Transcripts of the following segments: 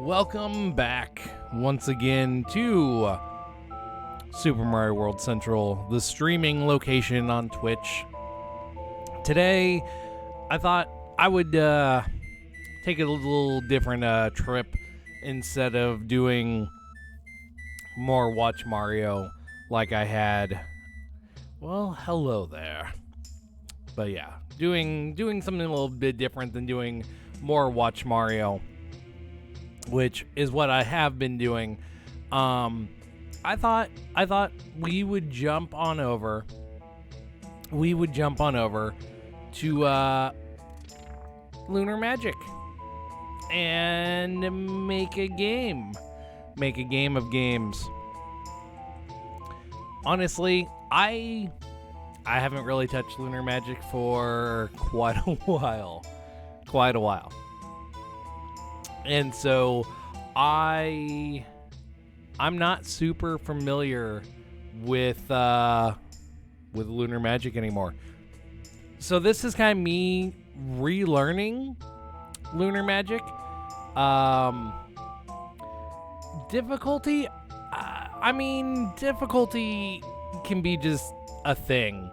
Welcome back once again to Super Mario World Central, the streaming location on Twitch. Today, I thought I would take a little different trip instead of doing more Watch Mario like I had. Well, hello there. But yeah, doing something a little bit different than doing more Watch Mario, which is what I have been doing. I thought we would jump on over to Lunar Magic and make a game of games. Honestly, I haven't really touched Lunar Magic for quite a while. And so I'm not super familiar with Lunar Magic anymore. So this is kind of me relearning Lunar Magic. Difficulty, difficulty can be just a thing.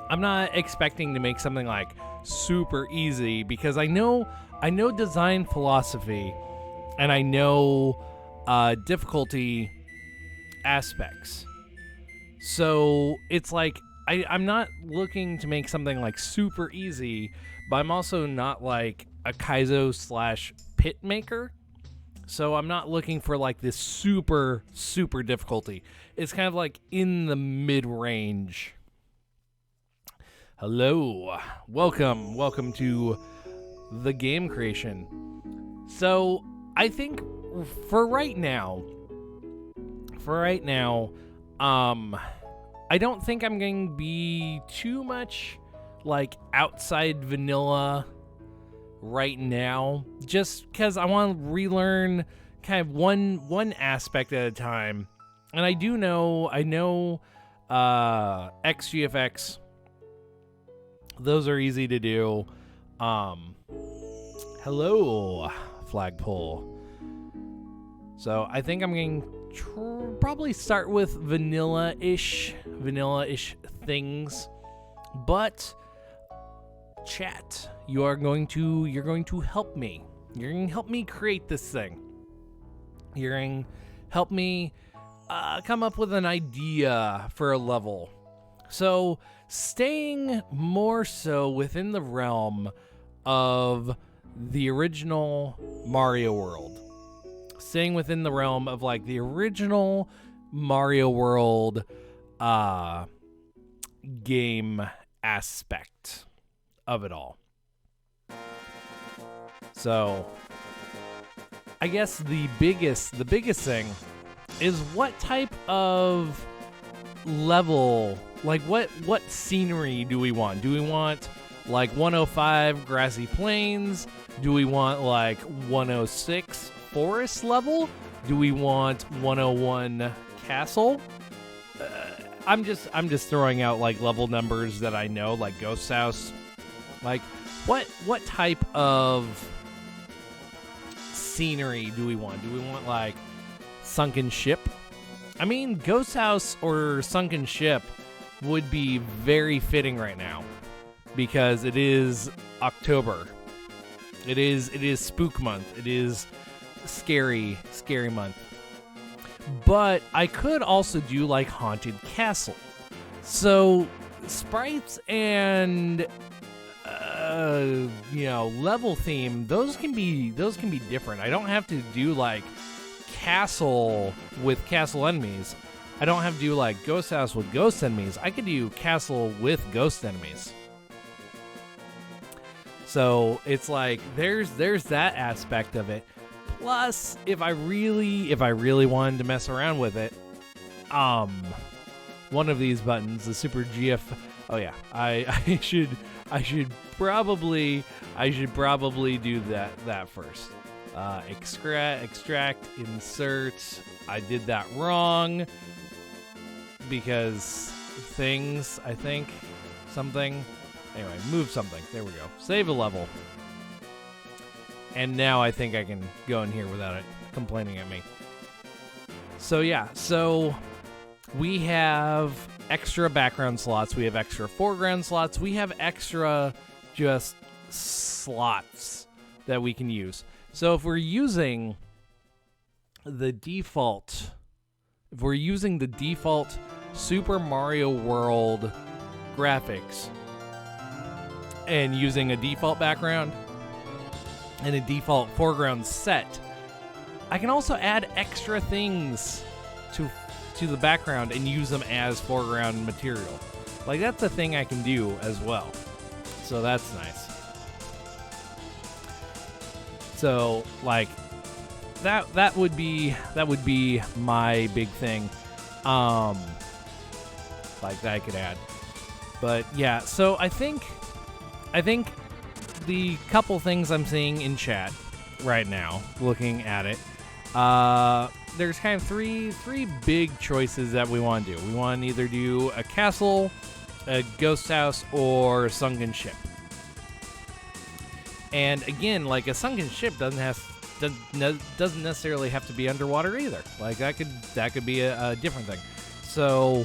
I'm not expecting to make something like super easy because I know design philosophy and I know difficulty aspects. So it's like I'm not looking to make something like super easy, but I'm also not like a Kaizo / pit maker. So I'm not looking for like this super difficulty. It's kind of like in the mid-range. Hello, welcome to the game creation. So I think for right now, I don't think I'm going to be too much like outside vanilla right now, just because I want to relearn kind of one aspect at a time. And I know XGFX, those are easy to do. Hello, flagpole. So I think I'm going to probably start with vanilla-ish things, but chat, you're going to help me. You're going to help me create this thing. You're going to help me come up with an idea for a level. So staying more so within the realm of the original Mario World. Staying within the realm of like the original Mario World game aspect of it all. So I guess the biggest thing is what type of level, like what scenery do we want? Do we want like 105 grassy plains? Do we want like 106 forest level? Do we want 101 castle? I'm just throwing out like level numbers that I know, like Ghost House. Like what type of scenery do we want? Do we want like Sunken Ship? I mean, Ghost House or Sunken Ship would be very fitting right now because it is October. It is spook month. It is scary month. But I could also do like Haunted Castle. So sprites and level theme, those can be different. I don't have to do like castle with castle enemies. I don't have to do like Ghost House with ghost enemies. I could do castle with ghost enemies. So it's like there's that aspect of it. Plus, if I really wanted to mess around with it, one of these buttons, the Super GF. Oh yeah, I should probably do that first. Extract, insert. I did that wrong because things. I think something. Anyway, move something. There we go. Save a level. And now I think I can go in here without it complaining at me. So yeah, so we have extra background slots, we have extra foreground slots, we have extra just slots that we can use. So if we're using the default Super Mario World graphics and using a default background and a default foreground set, I can also add extra things to the background and use them as foreground material. Like, that's a thing I can do as well. So that's nice. So like that would be my big thing. Like that I could add. But yeah, so I think the couple things I'm seeing in chat right now, looking at it, there's kind of three big choices that we want to do. We want to either do a castle, a ghost house, or a sunken ship. And again, like, a sunken ship doesn't necessarily have to be underwater either. Like, that could be a different thing. So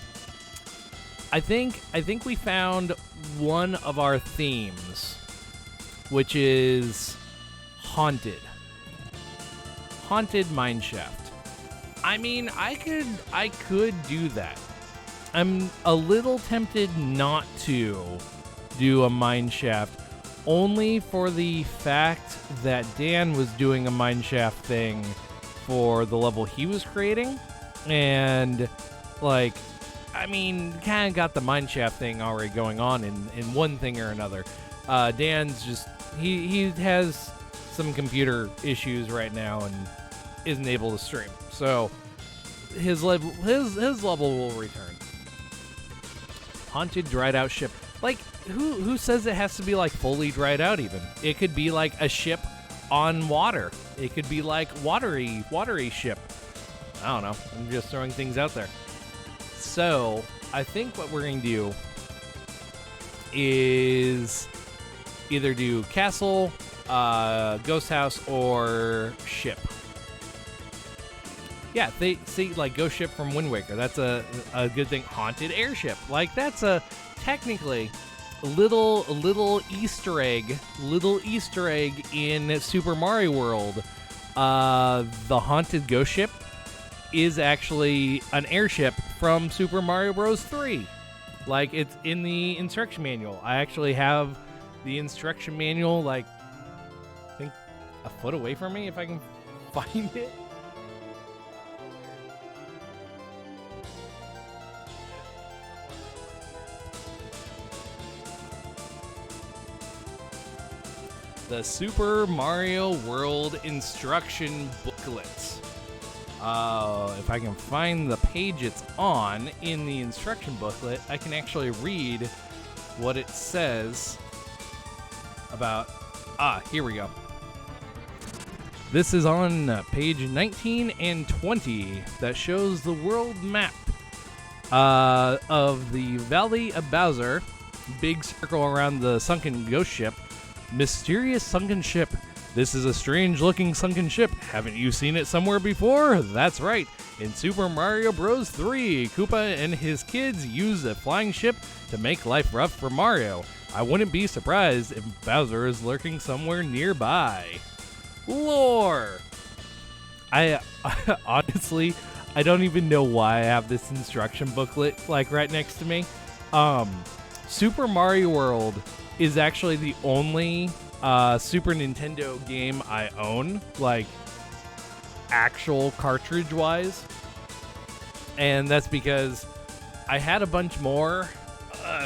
I think we found one of our themes, which is haunted mineshaft. I mean, I could do that. I'm a little tempted not to do a mineshaft, only for the fact that Dan was doing a mineshaft thing for the level he was creating, and like, I mean, kind of got the mineshaft thing already going on in one thing or another. Dan's just he has some computer issues right now and isn't able to stream, so his level will return. Haunted dried out ship. Like, who says it has to be like fully dried out even? It could be like a ship on water. It could be like watery ship. I don't know. I'm just throwing things out there. So I think what we're going to do is either do castle, ghost house, or ship. Yeah, they see, like, ghost ship from Wind Waker. That's a good thing. Haunted airship. Like, that's a technically little Easter egg in Super Mario World. The haunted ghost ship is actually an airship from Super Mario Bros. 3. Like, it's in the instruction manual. I actually have the instruction manual, like, I think a foot away from me, if I can find it. The Super Mario World instruction booklet. If I can find the page it's on in the instruction booklet, I can actually read what it says about... here we go. This is on page 19 and 20 that shows the world map of the Valley of Bowser. Big circle around the sunken ghost ship. Mysterious sunken ship. This is a strange-looking sunken ship. Haven't you seen it somewhere before? That's right. In Super Mario Bros. 3, Koopa and his kids use a flying ship to make life rough for Mario. I wouldn't be surprised if Bowser is lurking somewhere nearby. Lore! I honestly, I don't even know why I have this instruction booklet, like, right next to me. Super Mario World is actually the only Super Nintendo game I own, like, actual cartridge-wise. And that's because I had a bunch more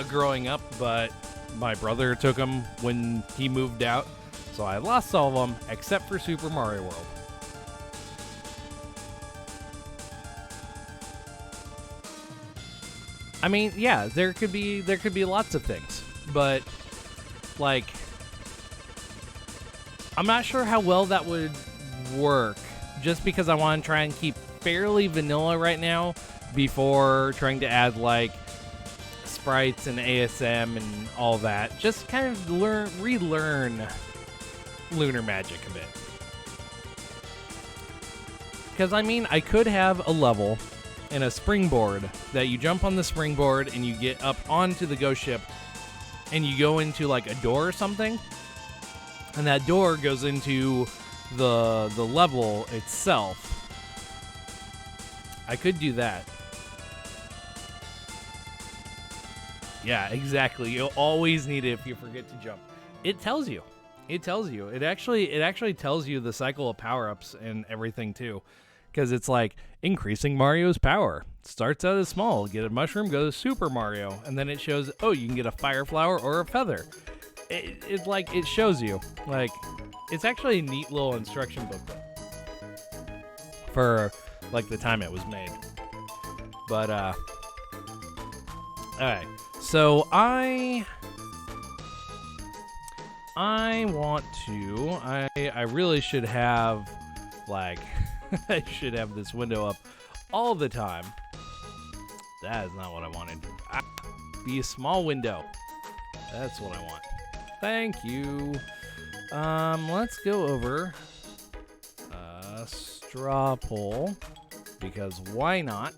growing up, but my brother took them when he moved out. So I lost all of them, except for Super Mario World. I mean, yeah, there could be lots of things, but, like, I'm not sure how well that would work, just because I want to try and keep fairly vanilla right now before trying to add, like, sprites and ASM and all that. Just kind of relearn lunar magic a bit. Because, I mean, I could have a level and a springboard that you jump on the springboard and you get up onto the ghost ship and you go into, like, a door or something. And that door goes into the level itself. I could do that. Yeah, exactly. You'll always need it if you forget to jump. It tells you. It tells you. It actually tells you the cycle of power-ups and everything too. Because it's like increasing Mario's power. Starts out as small. Get a mushroom, go to Super Mario. And then it shows, oh, you can get a fire flower or a feather. It's like, it shows you. Like, it's actually a neat little instruction booklet. For, like, the time it was made. But, alright. So, I want to, I really should have, like, I should have this window up all the time. That is not what I wanted. Be a small window. That's what I want. Thank you. Let's go over a straw poll, because why not?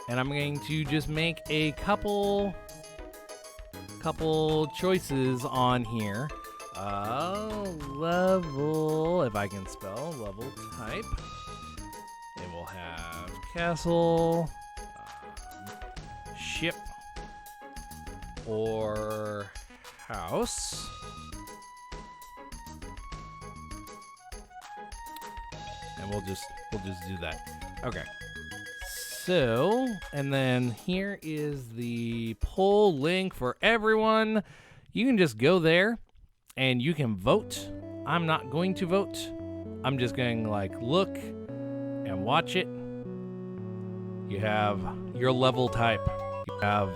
And I'm going to just make a couple choices on here. Level, if I can spell, level type. It will have castle, ship, or house. And we'll just do that. Okay. So, and then here is the poll link for everyone. You can just go there and you can vote. I'm not going to vote. I'm just going to like look and watch it. You have your level type. You have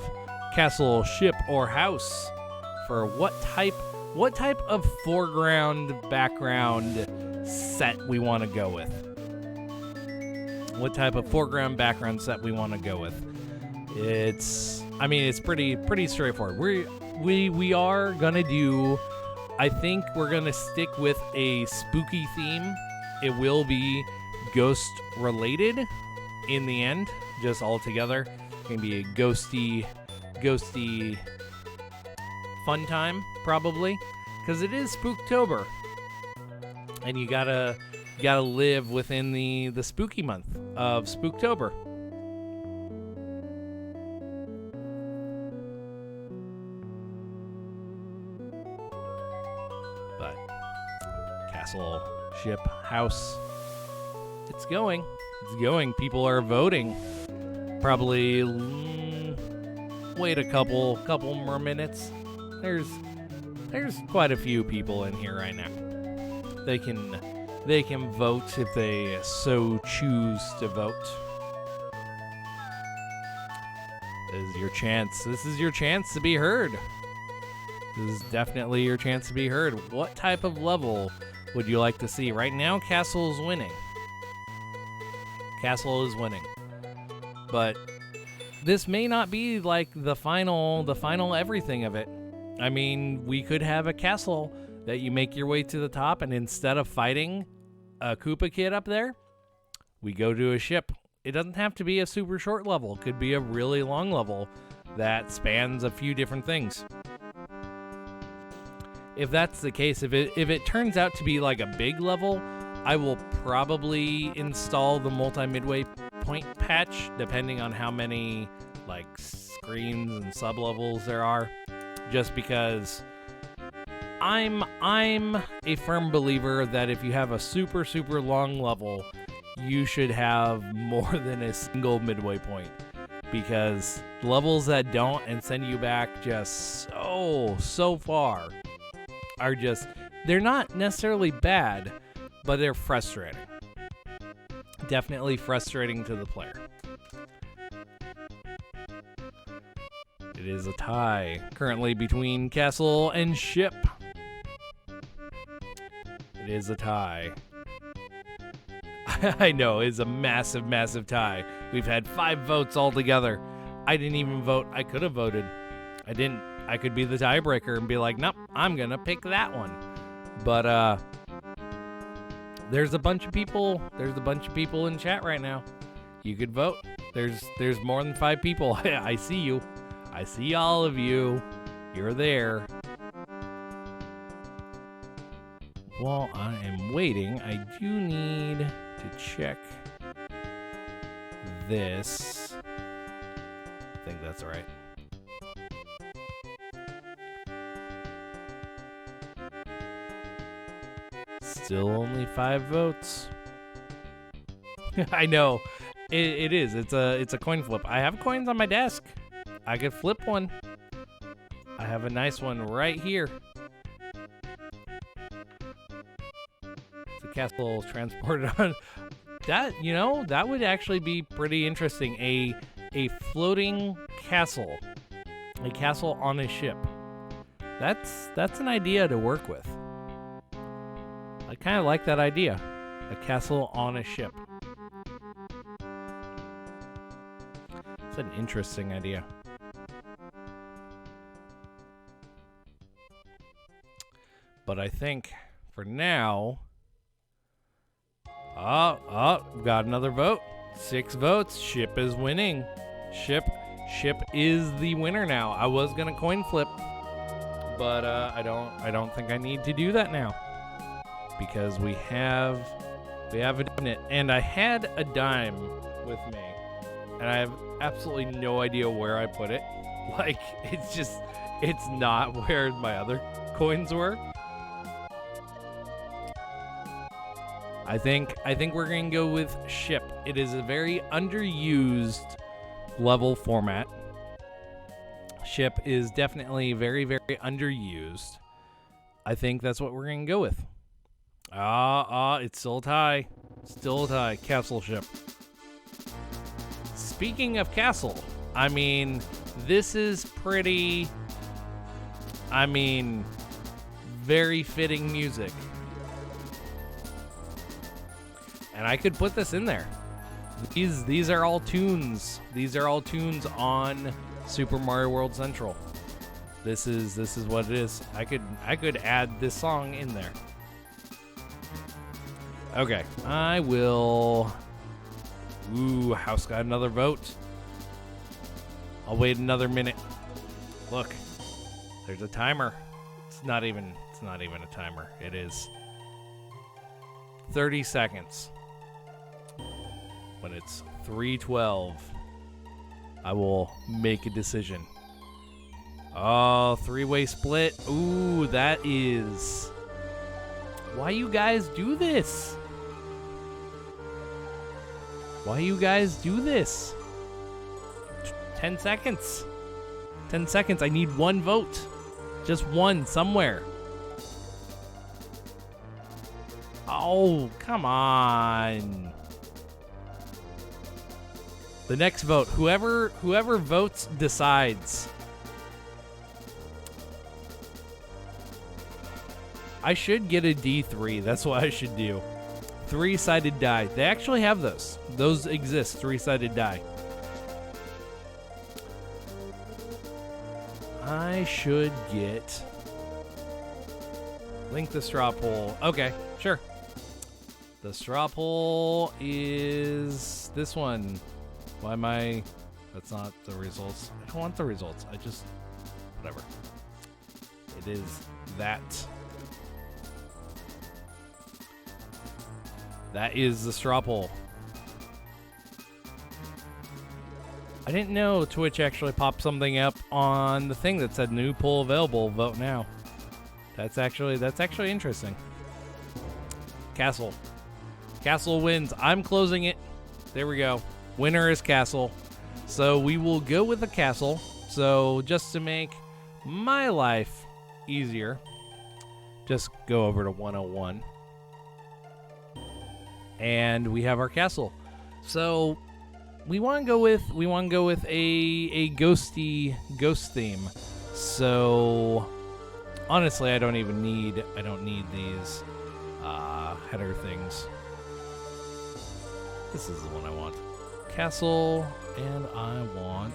castle, ship, or house for what type of foreground background set we want to go with. What type of foreground background set we want to go with. It's pretty straightforward. We are gonna do, I think we're gonna stick with a spooky theme. It will be ghost related in the end, just all together. It's gonna be a ghosty fun time, probably, because it is Spooktober, and you gotta live within the spooky month of Spooktober. But castle, ship, house, it's going. People are voting. Probably wait a couple more minutes. There's quite a few people in here right now. They can vote if they so choose to vote. This is your chance. This is your chance to be heard. This is definitely your chance to be heard. What type of level would you like to see? Right now, Castle is winning. Castle is winning. But this may not be like the final everything of it. I mean, we could have a castle that you make your way to the top, and instead of fighting a Koopa Kid up there, we go to a ship. It doesn't have to be a super short level. It could be a really long level that spans a few different things. If that's the case, if it turns out to be like a big level, I will probably install the multi-midway point patch, depending on how many like screens and sub-levels there are, just because I'm a firm believer that if you have a super long level, you should have more than a single midway point, because levels that don't and send you back just so far are just, they're not necessarily bad, but they're frustrating. Definitely frustrating to the player. It is a tie currently between castle and ship. It is a tie. I know, it's a massive tie. We've had 5 votes altogether. I didn't even vote. I could have voted. I didn't. I could be the tiebreaker and be like, nope, I'm going to pick that one. But there's a bunch of people. There's a bunch of people in chat right now. You could vote. There's more than 5 people. I see you. I see all of you. You're there. While I am waiting, I do need to check this. I think that's all right. Still only 5 votes. I know. It is. It's a coin flip. I have coins on my desk. I could flip one. I have a nice one right here. The castle transported on that. You know, that would actually be pretty interesting. A floating castle, a castle on a ship. That's an idea to work with. I kind of like that idea. A castle on a ship. It's an interesting idea. But I think for now, we got another vote. 6 votes. Ship is winning. Ship is the winner now. I was gonna coin flip, but I don't think I need to do that now because we have a dime, and I had a dime with me, and I have absolutely no idea where I put it. Like it's not where my other coins were. I think we're going to go with ship. It is a very underused level format. Ship is definitely very, very underused. I think that's what we're going to go with. It's still a tie. Still a tie. Castle ship. Speaking of castle, I mean, this is pretty, very fitting music. And I could put this in there. These are all tunes. These are all tunes on Super Mario World Central. This is what it is. I could add this song in there. Okay, I will. Ooh, House got another vote. I'll wait another minute. Look, there's a timer. It's not even a timer. It is 30 seconds. When it's 3:12, I will make a decision. Oh, 3-way split. Ooh, that is... Why you guys do this? Why you guys do this? 10 seconds. 10 seconds. I need 1 vote. Just 1 somewhere. Oh, come on. The next vote, whoever votes decides. I should get a D3. That's what I should do. 3-sided die. They actually have those. Those exist. 3-sided die. I should get link the straw poll. Okay, sure. The straw poll is this one. Why am I... That's not the results. I don't want the results. I just... Whatever. It is that. That is the straw poll. I didn't know Twitch actually popped something up on the thing that said new poll available. Vote now. That's actually interesting. Castle. Castle wins. I'm closing it. There we go. Winner is castle. So we will go with the castle. So just to make my life easier, just go over to 101. And we have our castle. So we want to go with a ghost theme. So honestly, I don't need these header things. This is the one I want. Castle, and I want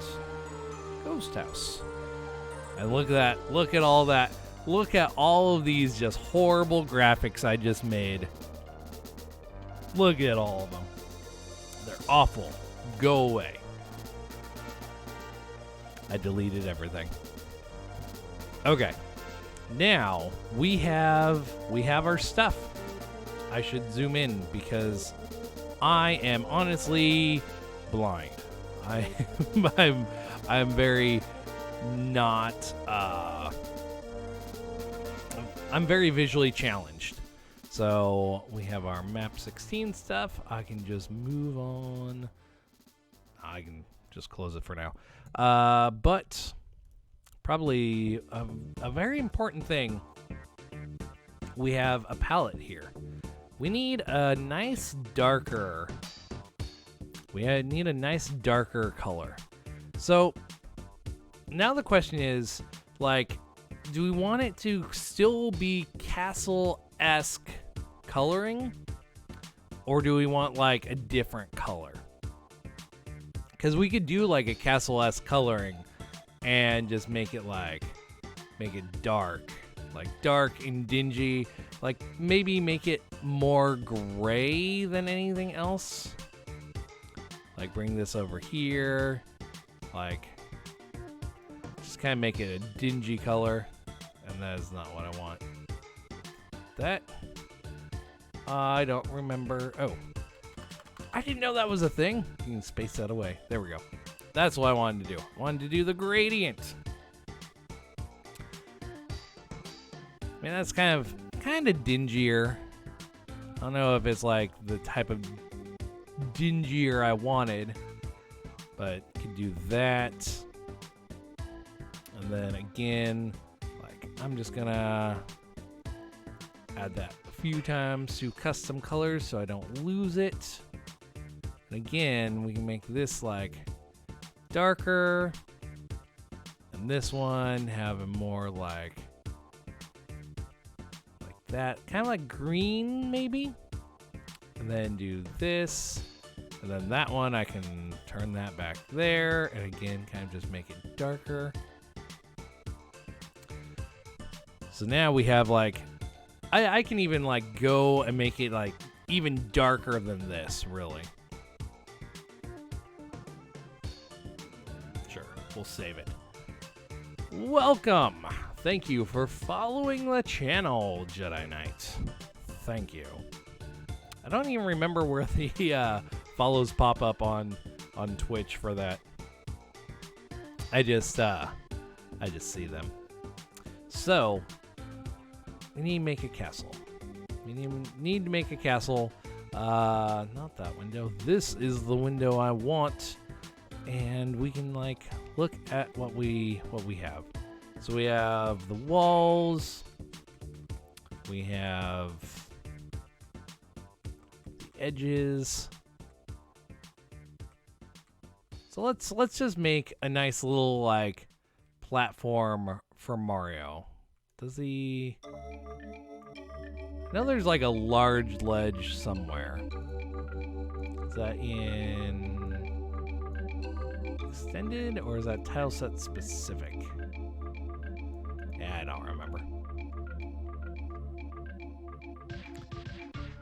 Ghost House. And look at that. Look at all that. Look at all of these just horrible graphics I just made. Look at all of them. They're awful. Go away. I deleted everything. Okay. Now we have our stuff. I should zoom in because I am honestly blind. I'm very not I'm very visually challenged. So we have our map 16 stuff. I can just move on. I can just close it for now. But probably a very important thing. We have a palette here. We need a nice darker. We need a nice darker color. So now the question is, like, do we want it to still be castle-esque coloring, or do we want like a different color? Because we could do like a castle-esque coloring and just make it dark, like dark and dingy, like maybe make it more gray than anything else. Like bring this over here, like just kind of make it a dingy color, and that is not what I want. That I don't remember. Oh, I didn't know that was a thing. You can space that away. There we go. That's what I wanted to do. I wanted to do the gradient. I mean, that's kind of dingier. I don't know if it's like the type of dingier I wanted, but could do that. And then again, like I'm just gonna add that a few times to custom colors so I don't lose it. And again, we can make this like darker, and this one have a more like that, kind of like green maybe. And then do this, and then that one I can turn that back there, and again kind of just make it darker. So now we have like I can even like go and make it like even darker than this, really. Sure, we'll save it. Welcome. Thank you for following the channel, Jedi Knight. Thank you. I don't even remember where the follows pop up on Twitch for that. I just see them. So we need to make a castle. We need to make a castle. Not that window. This is the window I want, and we can like look at what we have. So we have the walls. We have the edges. So let's just make a nice little like platform for Mario. Does he? I know there's like a large ledge somewhere. Is that in extended or is that tile set specific? Yeah, I don't remember.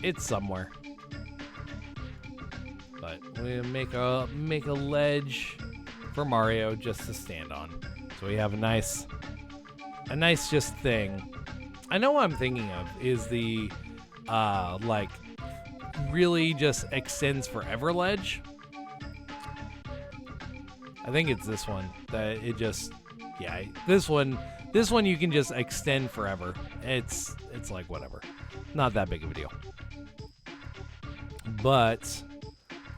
It's somewhere. But we make a ledge for Mario just to stand on. So we have a nice just thing. I know what I'm thinking of is the like really just extends forever ledge. I think it's this one that it just this one you can just extend forever. It's like whatever. Not that big of a deal. But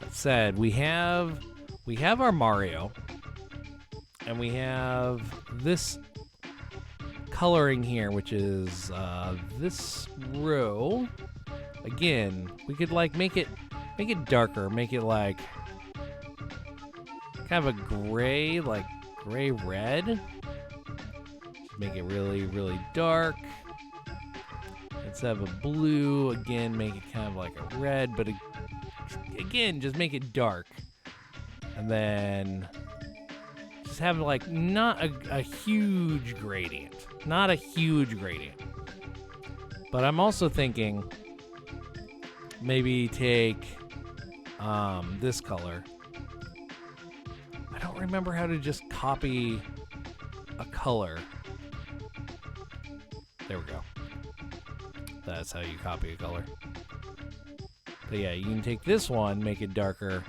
that said, we have our Mario, and we have this coloring here, which is this row. Again, we could like make it darker, make it like kind of a gray, like gray red. Make it really, really dark. Instead of a blue, again, make it kind of like a red, but again, just make it dark. And then just have like not a huge gradient. Not a huge gradient. But I'm also thinking maybe take this color. I don't remember how to just copy a color. There we go. That's how you copy a color. But yeah, you can take this one, make it darker.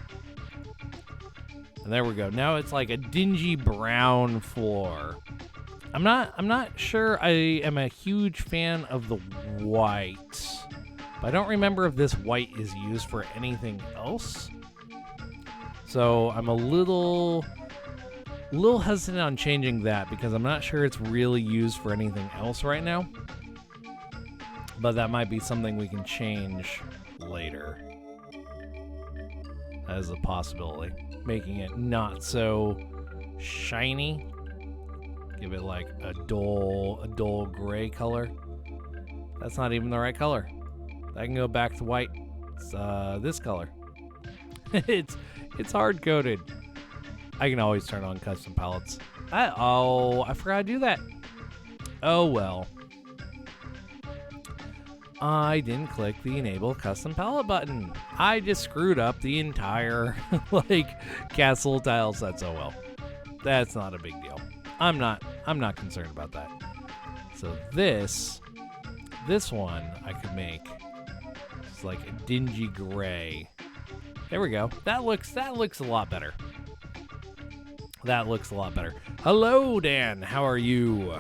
And there we go. Now it's like a dingy brown floor. I'm not sure I am a huge fan of the white. But I don't remember if this white is used for anything else. So I'm a little hesitant on changing that because I'm not sure it's really used for anything else right now. But that might be something we can change later. As a possibility. Making it not so shiny. Give it like a dull gray color. That's not even the right color. I can go back to white. It's this color. it's hard coded. I can always turn on custom palettes. I forgot to do that. Oh well. I didn't click the enable custom palette button. I just screwed up the entire castle tile sets. Oh well. That's not a big deal. I'm not concerned about that. So this one I could make just like a dingy gray. There we go. That looks a lot better. That looks a lot better. Hello, Dan. How are you?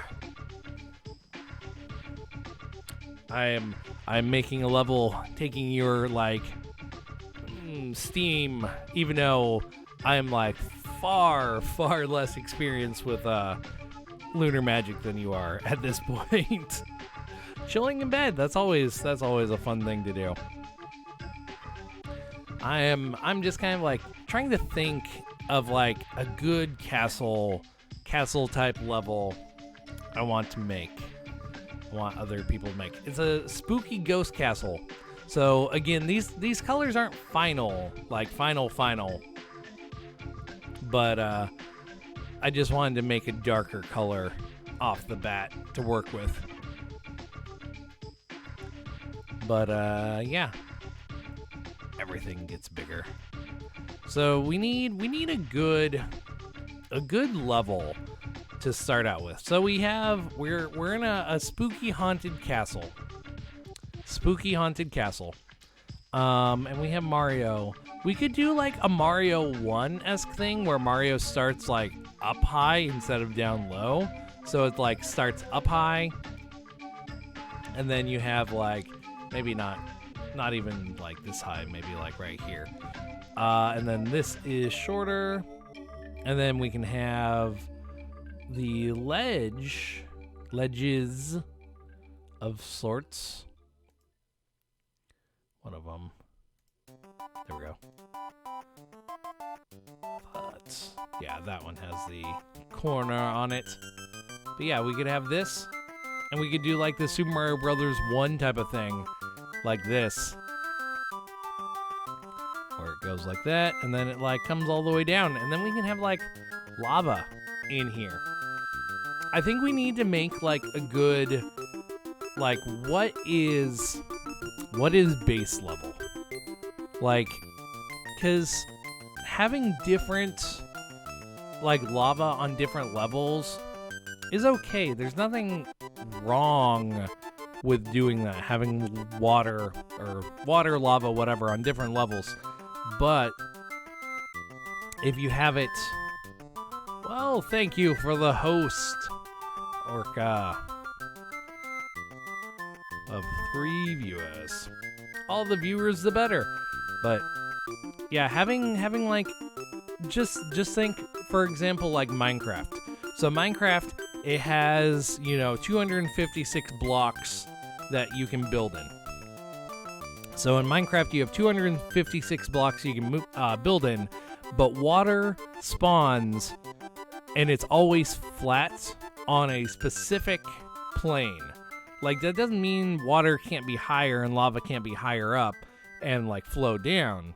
I'm making a level, taking your Steam, even though I'm far less experienced with lunar magic than you are at this point. Chilling in bed, that's always a fun thing to do. I'm just kind of trying to think of a good castle type level I want to make. I want other people to make. It's a spooky ghost castle. So again, these colors aren't final, final. But I just wanted to make a darker color off the bat to work with. But yeah. Everything gets bigger. So we need a good level to start out with. So we're in a spooky haunted castle. And we have Mario. We could do a Mario 1-esque thing where Mario starts up high instead of down low. So it starts up high. And then you have maybe not even this high, maybe right here. And then this is shorter. And then we can have the ledges of sorts. One of them. There we go. But yeah, that one has the corner on it. But yeah, we could have this. And we could do the Super Mario Brothers 1 type of thing. Like this. Where it goes like that. And then it comes all the way down. And then we can have lava in here. I think we need to make a good what is base level? Cause having different lava on different levels is okay. There's nothing wrong with doing that, having water, lava, whatever, on different levels. But if you have it, well, thank you for the host, Orca, of 3 viewers. All the viewers, the better. But yeah, having just think, for example, Minecraft. So Minecraft, it has 256 blocks that you can build in. So in Minecraft, you have 256 blocks you can build in, but water spawns, and it's always flat on a specific plane. That doesn't mean water can't be higher and lava can't be higher up and flow down.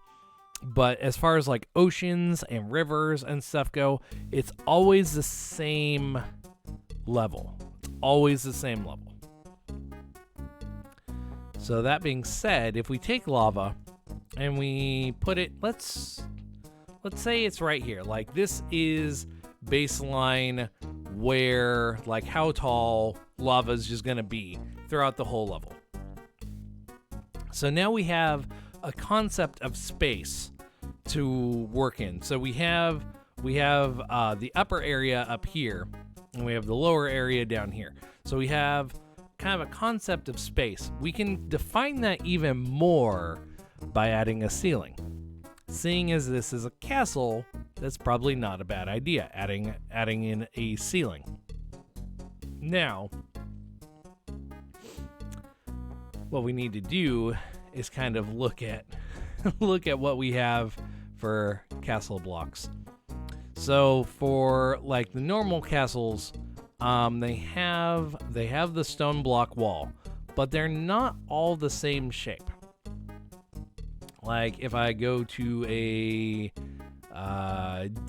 But as far as like oceans and rivers and stuff go, it's always the same level. Always the same level. So that being said, if we take lava and we put it, let's say it's right here. Like this is baseline where like how tall lava is just going to be throughout the whole level. So now we have a concept of space to work in. So we have the upper area up here, and we have the lower area down here. So we have kind of a concept of space. We can define that even more by adding a ceiling. Seeing as this is a castle, that's probably not a bad idea, adding in a ceiling. Now, what we need to do is kind of look at what we have for castle blocks. So for like the normal castles, they have the stone block wall, but they're not all the same shape. Like if I go to a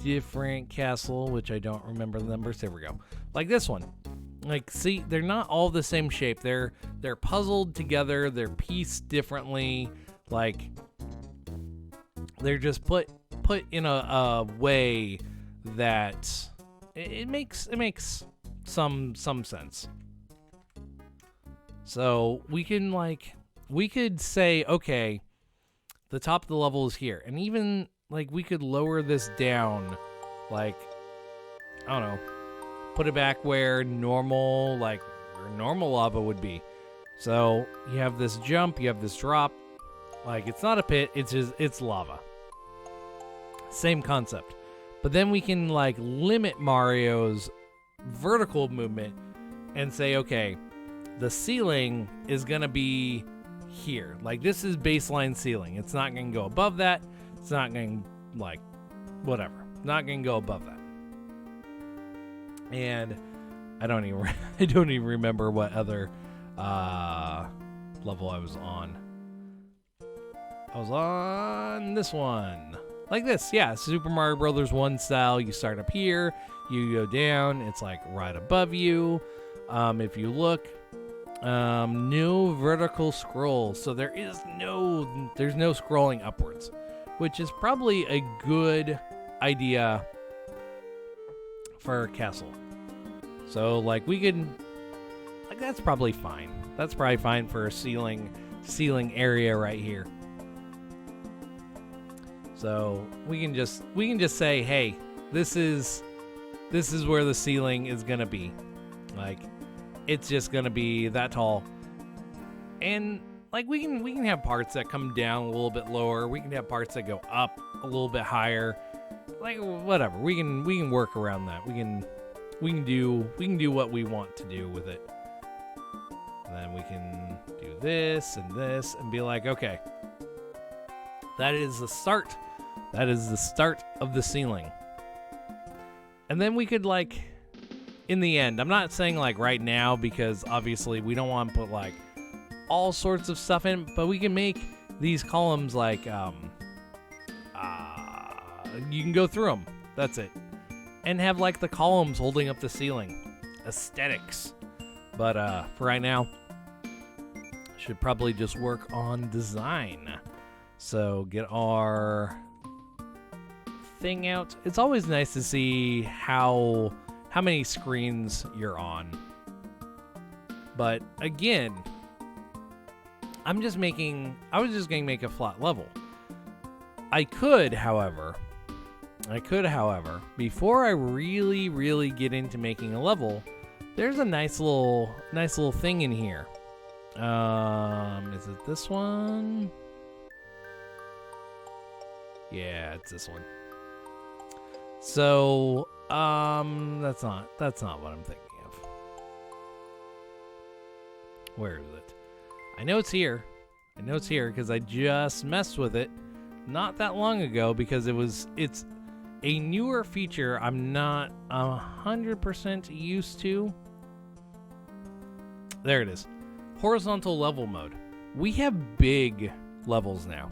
different castle, which I don't remember the numbers, there we go. Like this one. Like, see, they're not all the same shape. They're puzzled together. They're pieced differently. Like, they're just put in a way that it makes some sense. So we could say, okay, the top of the level is here, and even like we could lower this down, like I don't know. Put it back where normal lava would be. So you have this jump, you have this drop. Like it's not a pit, it's lava. Same concept. But then we can like limit Mario's vertical movement and say, okay, the ceiling is gonna be here. Like this is baseline ceiling. It's not gonna go above that. It's not gonna like whatever. Not gonna go above that. And I don't even remember what other level I was on. I was on this one. Like this, yeah, Super Mario Brothers 1 style. You start up here, you go down, it's like right above you. If you look, no vertical scroll. So there's no scrolling upwards, which is probably a good idea for a castle. So like we could, like that's probably fine. That's probably fine for a ceiling area right here. So we can just say, hey, this is where the ceiling is gonna be. Like it's just gonna be that tall. And like we can have parts that come down a little bit lower. We can have parts that go up a little bit higher. Like whatever, we can work around that. We can do what we want to do with it. And then we can do this and be like, okay, that is the start. That is the start of the ceiling. And then we could like, in the end, I'm not saying like right now because obviously we don't want to put like all sorts of stuff in, but we can make these columns like you can go through them. That's it. And have like the columns holding up the ceiling. Aesthetics. But for right now, should probably just work on design. So get our thing out. It's always nice to see how many screens you're on. But again, I was just going to make a flat level. I could, however, before I really get into making a level, there's a nice little thing in here. Is it this one? Yeah, it's this one. So, that's not what I'm thinking of. Where is it? I know it's here because I just messed with it not that long ago because it's a newer feature I'm not 100% used to. There it is. Horizontal level mode. We have big levels now.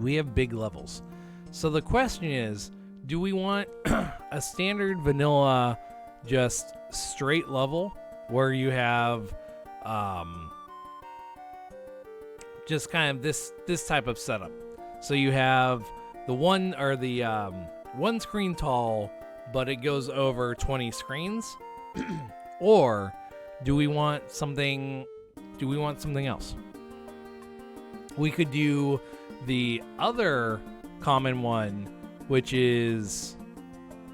we have big levels. So the question is, do we want a standard vanilla just straight level where you have just kind of this type of setup? So you have the one screen tall, but it goes over 20 screens? Or do we want something else? We could do the other common one, which is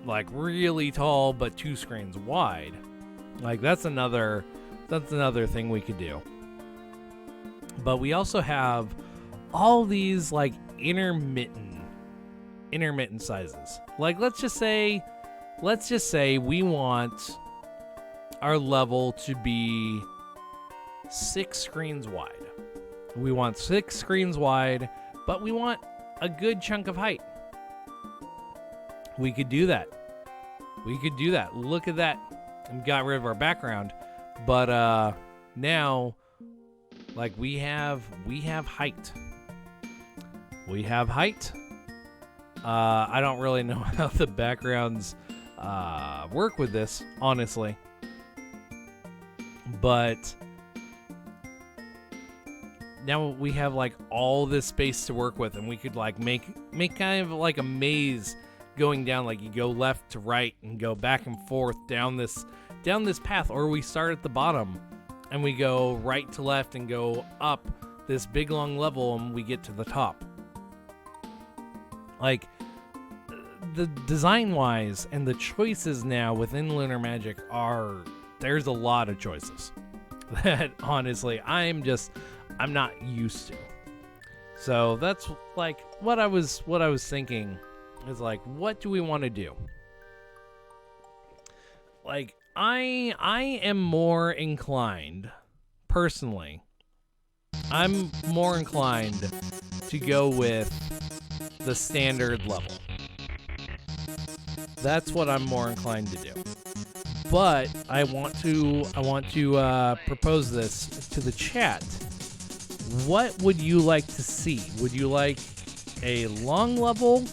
like really tall but 2 screens wide. Like that's another thing we could do. But we also have all these like intermittent sizes. Like let's just say we want our level to be 6 screens wide. We want 6 screens wide, but we want a good chunk of height. We could do that. Look at that. We got rid of our background. But now like we have height. We have height. I don't really know how the backgrounds work with this, honestly. But now we have like all this space to work with, and we could like make kind of like a maze going down. Like you go left to right and go back and forth down this path, or we start at the bottom and we go right to left and go up this big long level and we get to the top. Like the design wise and the choices now within Lunar Magic there's a lot of choices that honestly I'm not used to. So that's like what I was thinking is like, what do we want to do? Like I am more inclined, personally, I'm more inclined to go with the standard level. That's what I'm more inclined to do. But I want to propose this to the chat. What would you like to see? Would you like a long level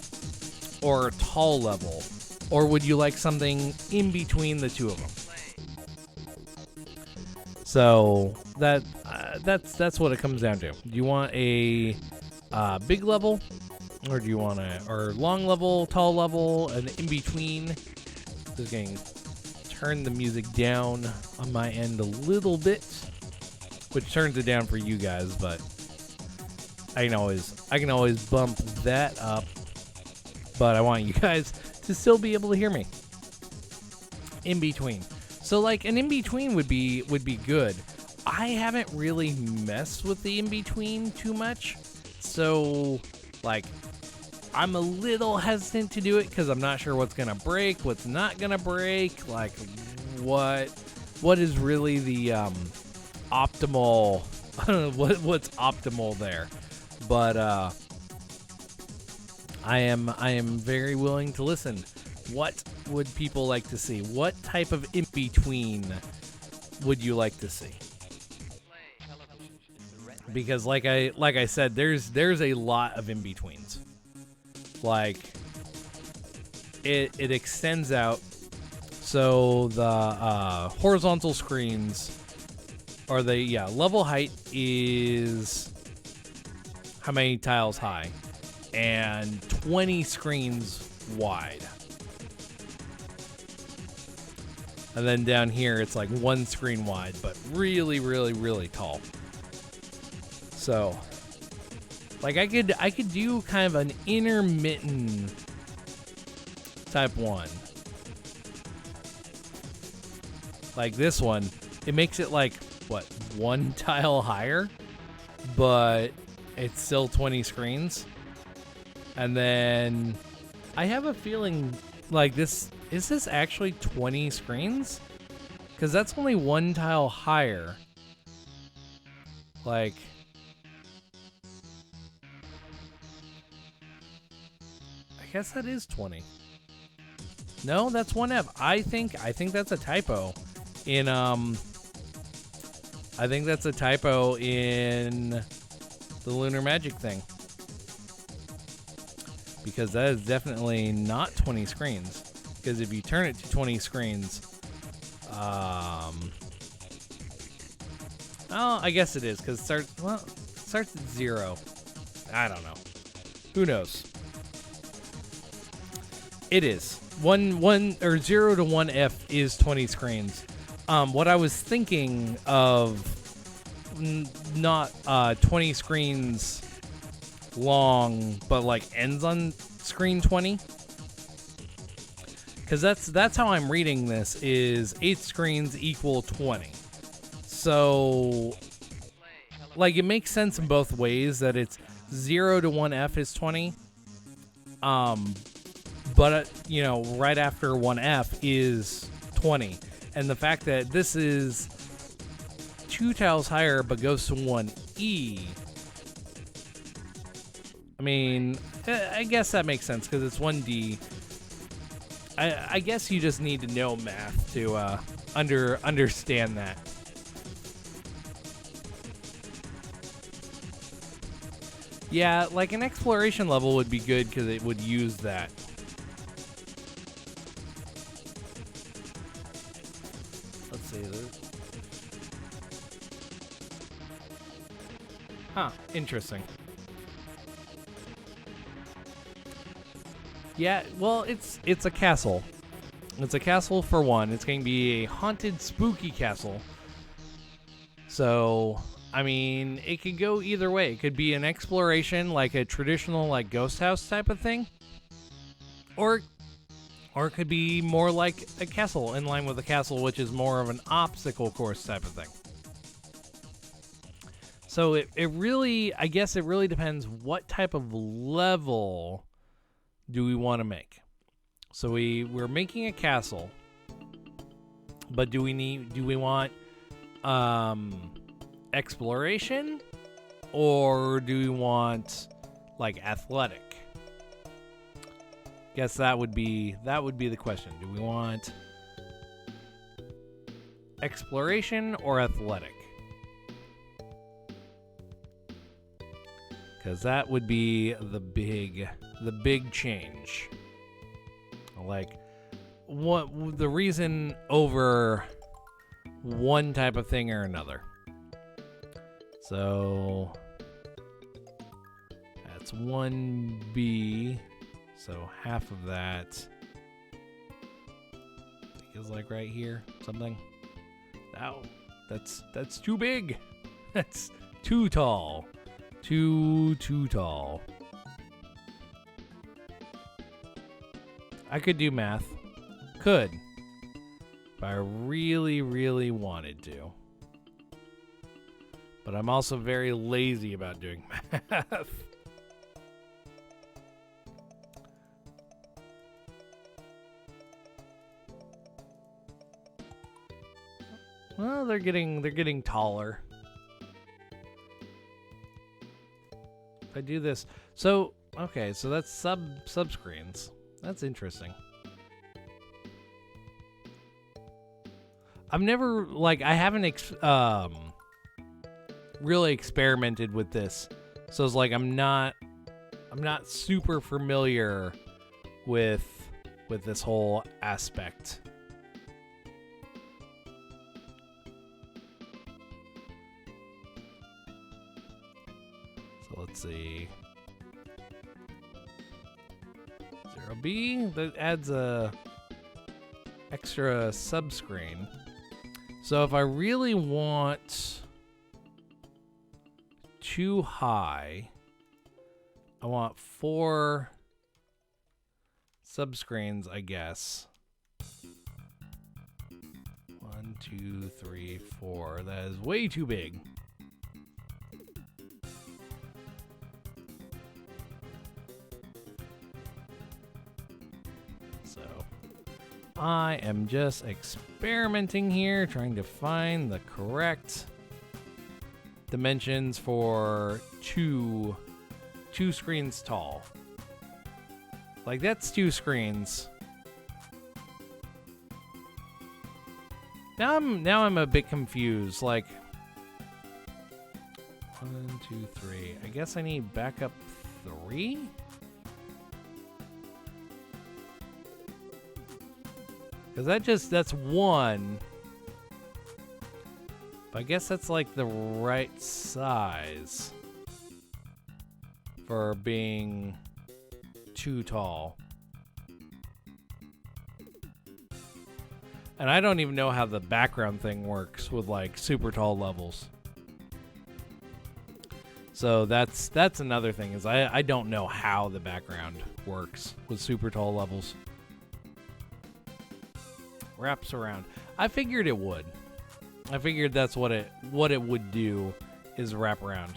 or a tall level? Or would you like something in between the two of them? So that's what it comes down to. Do you want a big level, or do you want or long level, tall level, and in between? Just going to turn the music down on my end a little bit, which turns it down for you guys, but I can always bump that up. But I want you guys to still be able to hear me. In between. So like an in between would be good. I haven't really messed with the in between too much. So like I'm a little hesitant to do it because I'm not sure what's gonna break, what's not gonna break, like what is really the optimal what's optimal there. But I am very willing to listen. What would people like to see? What type of in-between would you like to see? Because like I said, there's a lot of in-betweens. Like it extends out. So the horizontal screens or level height is how many tiles high and 20 screens wide. And then down here, it's like 1 screen wide, but really, really, really tall. So, like I could do kind of an intermittent type one. Like this one, it makes it like, what, 1 tile higher, but it's still 20 screens. And then I have a feeling like this, is this actually 20 screens? Because that's only 1 tile higher. Like, I guess that is 20. No, that's 1F. I think that's a typo in the Lunar Magic thing. because that is definitely not 20 screens. Because if you turn it to 20 screens, oh, I guess it is, because it starts at 0. I don't know. Who knows? It is. 0 to 1F is 20 screens. What I was thinking of, not 20 screens long, but like ends on screen 20. Because that's how I'm reading this, is 8 screens equal 20. So, like, it makes sense in both ways that it's 0 to 1F is 20. But, you know, right after 1F is 20. And the fact that this is 2 tiles higher but goes to 1E, I mean, I guess that makes sense because it's 1D. I guess you just need to know math to understand that. Yeah, like an exploration level would be good because it would use that. Let's see. Huh, interesting. Yeah, well, it's a castle. It's a castle for one. It's going to be a haunted, spooky castle. So, I mean, it could go either way. It could be an exploration, like a traditional, like, ghost house type of thing. Or it could be more like a castle, in line with a castle, which is more of an obstacle course type of thing. So it really, I guess it really depends what type of level do we want to make. So we're making a castle, but do we want exploration, or do we want like athletic? Guess that would be the question. Do we want exploration or athletic? Because that would be the big change. Like, what the reason over one type of thing or another. So that's 1B. So half of that, I think is like right here, something. Ow, that's too big. That's too tall. Too tall. I could do math. Could. If I really, really wanted to. But I'm also very lazy about doing math. Well, they're getting taller. If I do this, so okay, so that's subscreens. That's interesting. I've never, like, I haven't really experimented with this, so it's like I'm not super familiar with this whole aspect. So let's see. 0B, that adds a extra subscreen. So if I really want too high, I want 4 subscreens, I guess. 1, 2, 3, 4. That is way too big. So I am just experimenting here, trying to find the correct dimensions for two screens tall. Like, that's 2 screens. Now I'm a bit confused. Like, 1, 2, 3. I guess I need backup 3? Because that's one. But I guess that's like the right size for being too tall. And I don't even know how the background thing works with like super tall levels. So that's another thing is I don't know how the background works with super tall levels. Wraps around. I figured it would. I figured that's what it would do is wrap around.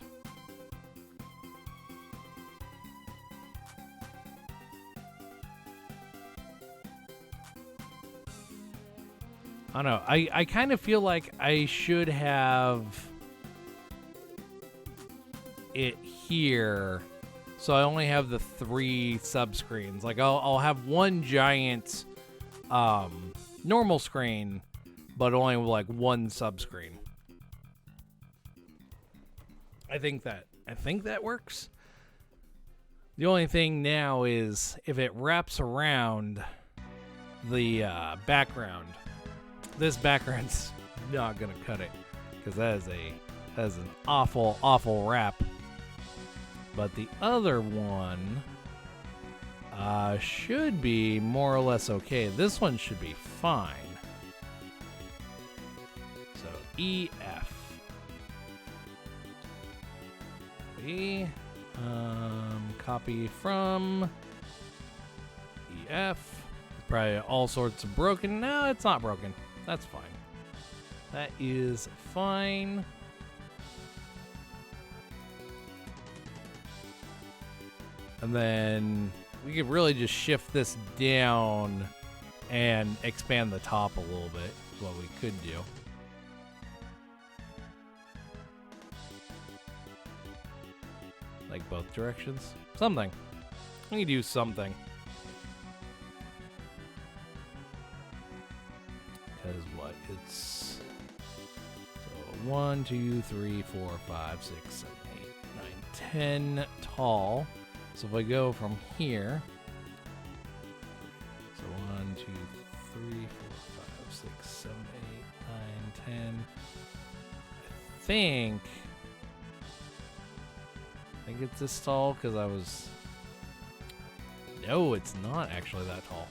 I don't know. I kind of feel like I should have it here, so I only have the 3 subscreens. Like I'll have one giant normal screen, but only with like one subscreen. I think that works. The only thing now is if it wraps around the background. This background's not gonna cut it because that is an awful wrap. But the other one should be more or less okay. This one should be fine. So EF. Copy from EF. Probably all sorts of broken. No, it's not broken. That's fine. That is fine. And then we could really just shift this down and expand the top a little bit. Is what we could do. Like both directions. Something. We can do something. Because what? It's so 1, 2, 3, 4, 5, 6, 7, 8, 9, 10 tall. So if I go from here, so 1, 2, 3, 4, 5, 6, 7, 8, 9, 10. I think it's this tall because I was. No, it's not actually that tall.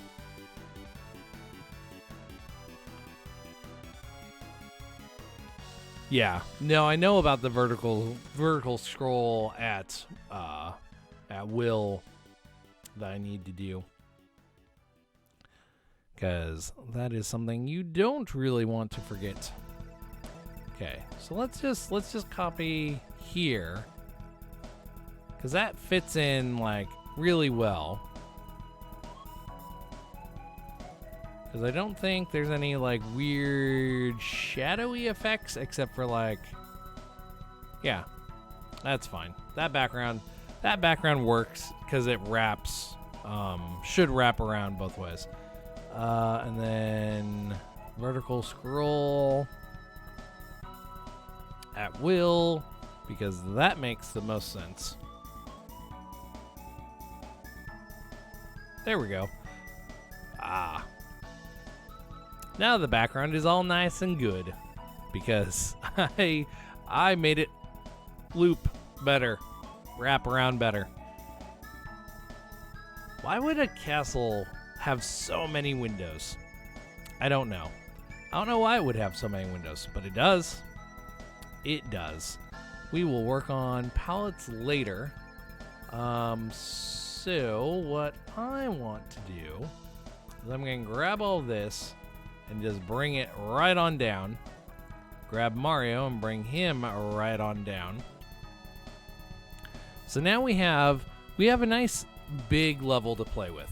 Yeah, no, I know about the vertical scroll at will that I need to do, because that is something you don't really want to forget. Okay, so let's just copy here, because that fits in like really well. Because I don't think there's any like weird shadowy effects except for like, yeah, that's fine. That background works because it wraps, should wrap around both ways. And then vertical scroll at will, because that makes the most sense. There we go. Now the background is all nice and good because I made it loop better, wrap around better. Why would a castle have so many windows? I don't know. I don't know why it would have so many windows, but it does. It does. We will work on palettes later. So what I want to do is I'm going to grab all this and just bring it right on down. Grab Mario and bring him right on down. So now we have a nice big level to play with.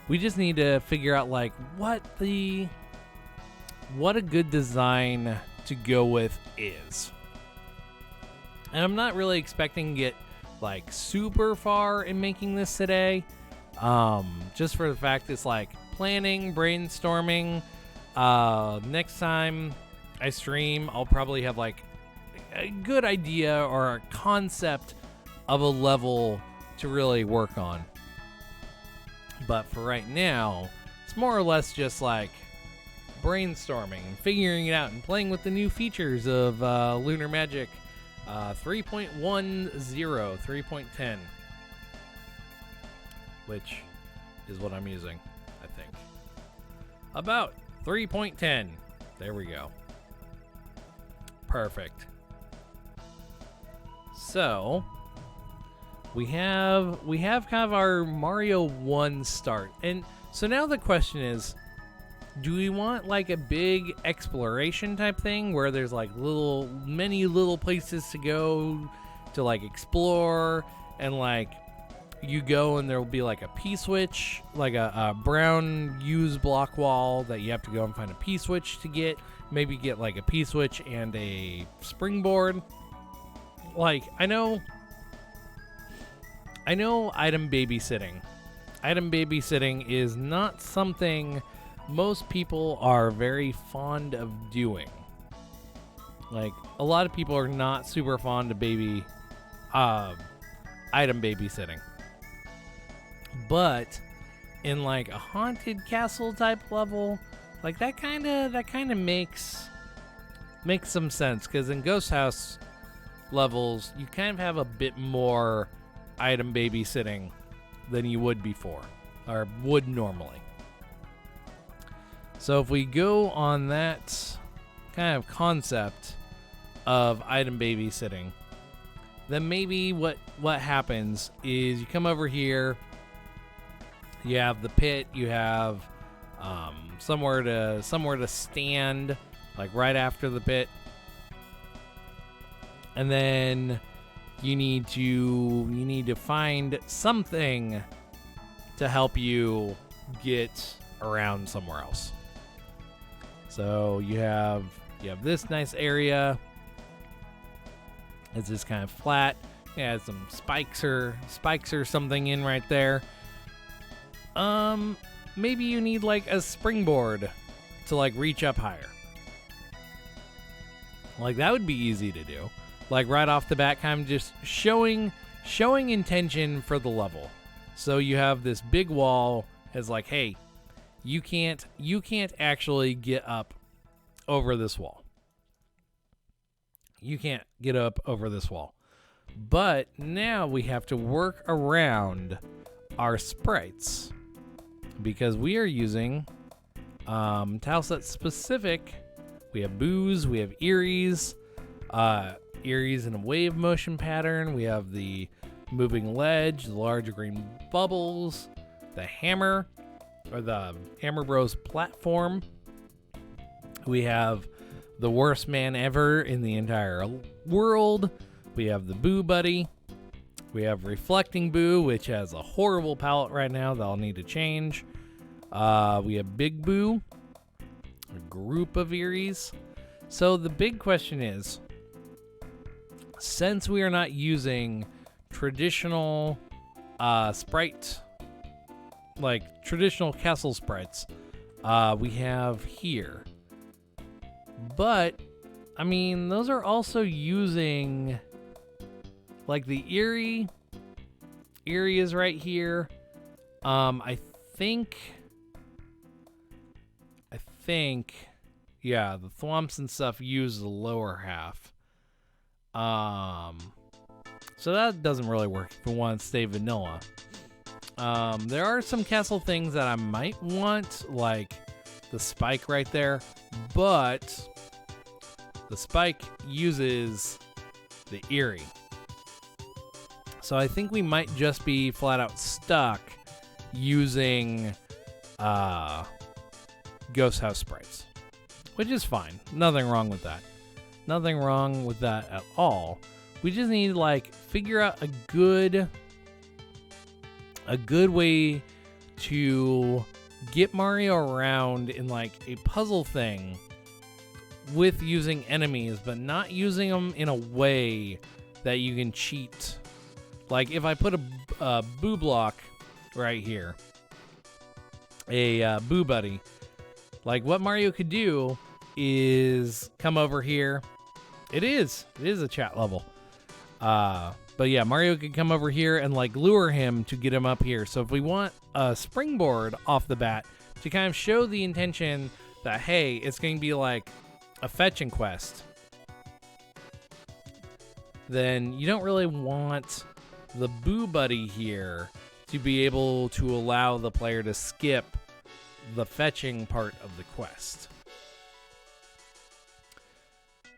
We just need to figure out like what a good design to go with is. And I'm not really expecting to get like super far in making this today. Just for the fact it's like planning, brainstorming. Next time I stream, I'll probably have like a good idea or a concept of a level to really work on. But for right now, it's more or less just like brainstorming, figuring it out, and playing with the new features of Lunar Magic 3.10, 3.10, which is what I'm using, I think. About 3.10. There we go. Perfect. So we have kind of our Mario 1 start. And so now the question is, do we want like a big exploration type thing where there's like many little places to go to like explore, and like you go and there will be like a P-switch, like a brown used block wall that you have to go and find a P-switch to get. Maybe get like a P-switch and a springboard. Like, I know item babysitting. Item babysitting is not something most people are very fond of doing. Like, a lot of people are not super fond of item babysitting. But in like a haunted castle type level, like that kind of makes some sense, because in Ghost House levels, you kind of have a bit more item babysitting than you would before, or would normally. So if we go on that kind of concept of item babysitting, then maybe what happens is you come over here, you have the pit, you have somewhere to stand, like right after the pit, and then you need to find something to help you get around somewhere else. So you have this nice area. It's just kind of flat. Yeah, some spikes or something in right there. Maybe you need like a springboard to like reach up higher. Like that would be easy to do. Like right off the bat, kind of just showing intention for the level. So you have this big wall as like, hey, you can't actually get up over this wall. You can't get up over this wall. But now we have to work around our sprites, because we are using tileset specific. We have boos, we have Eries in a wave motion pattern. We have the moving ledge, the large green bubbles, the hammer, or the Hammer Bros platform. We have the worst man ever in the entire world. We have the Boo Buddy. We have Reflecting Boo, which has a horrible palette right now that I'll need to change. We have Big Boo, a group of Eries. So the big question is, since we are not using traditional sprite, like traditional castle sprites, we have here. But, I mean, those are also using, like, the Eerie is right here. I think, yeah, the thwomps and stuff use the lower half. So that doesn't really work if we want to stay vanilla. There are some castle things that I might want, like the spike right there, but the spike uses the Eerie. So I think we might just be flat out stuck using Ghost House sprites, which is fine. Nothing wrong with that. Nothing wrong with that at all. We just need to like figure out a good way to get Mario around in like a puzzle thing with using enemies, but not using them in a way that you can cheat. Like if I put a Boo block right here, a Boo Buddy, like what Mario could do is come over here. It is a chat level. But But yeah, Mario could come over here and like lure him to get him up here. So if we want a springboard off the bat to kind of show the intention that, hey, it's going to be like a fetching quest, then you don't really want the Boo Buddy here to be able to allow the player to skip the fetching part of the quest.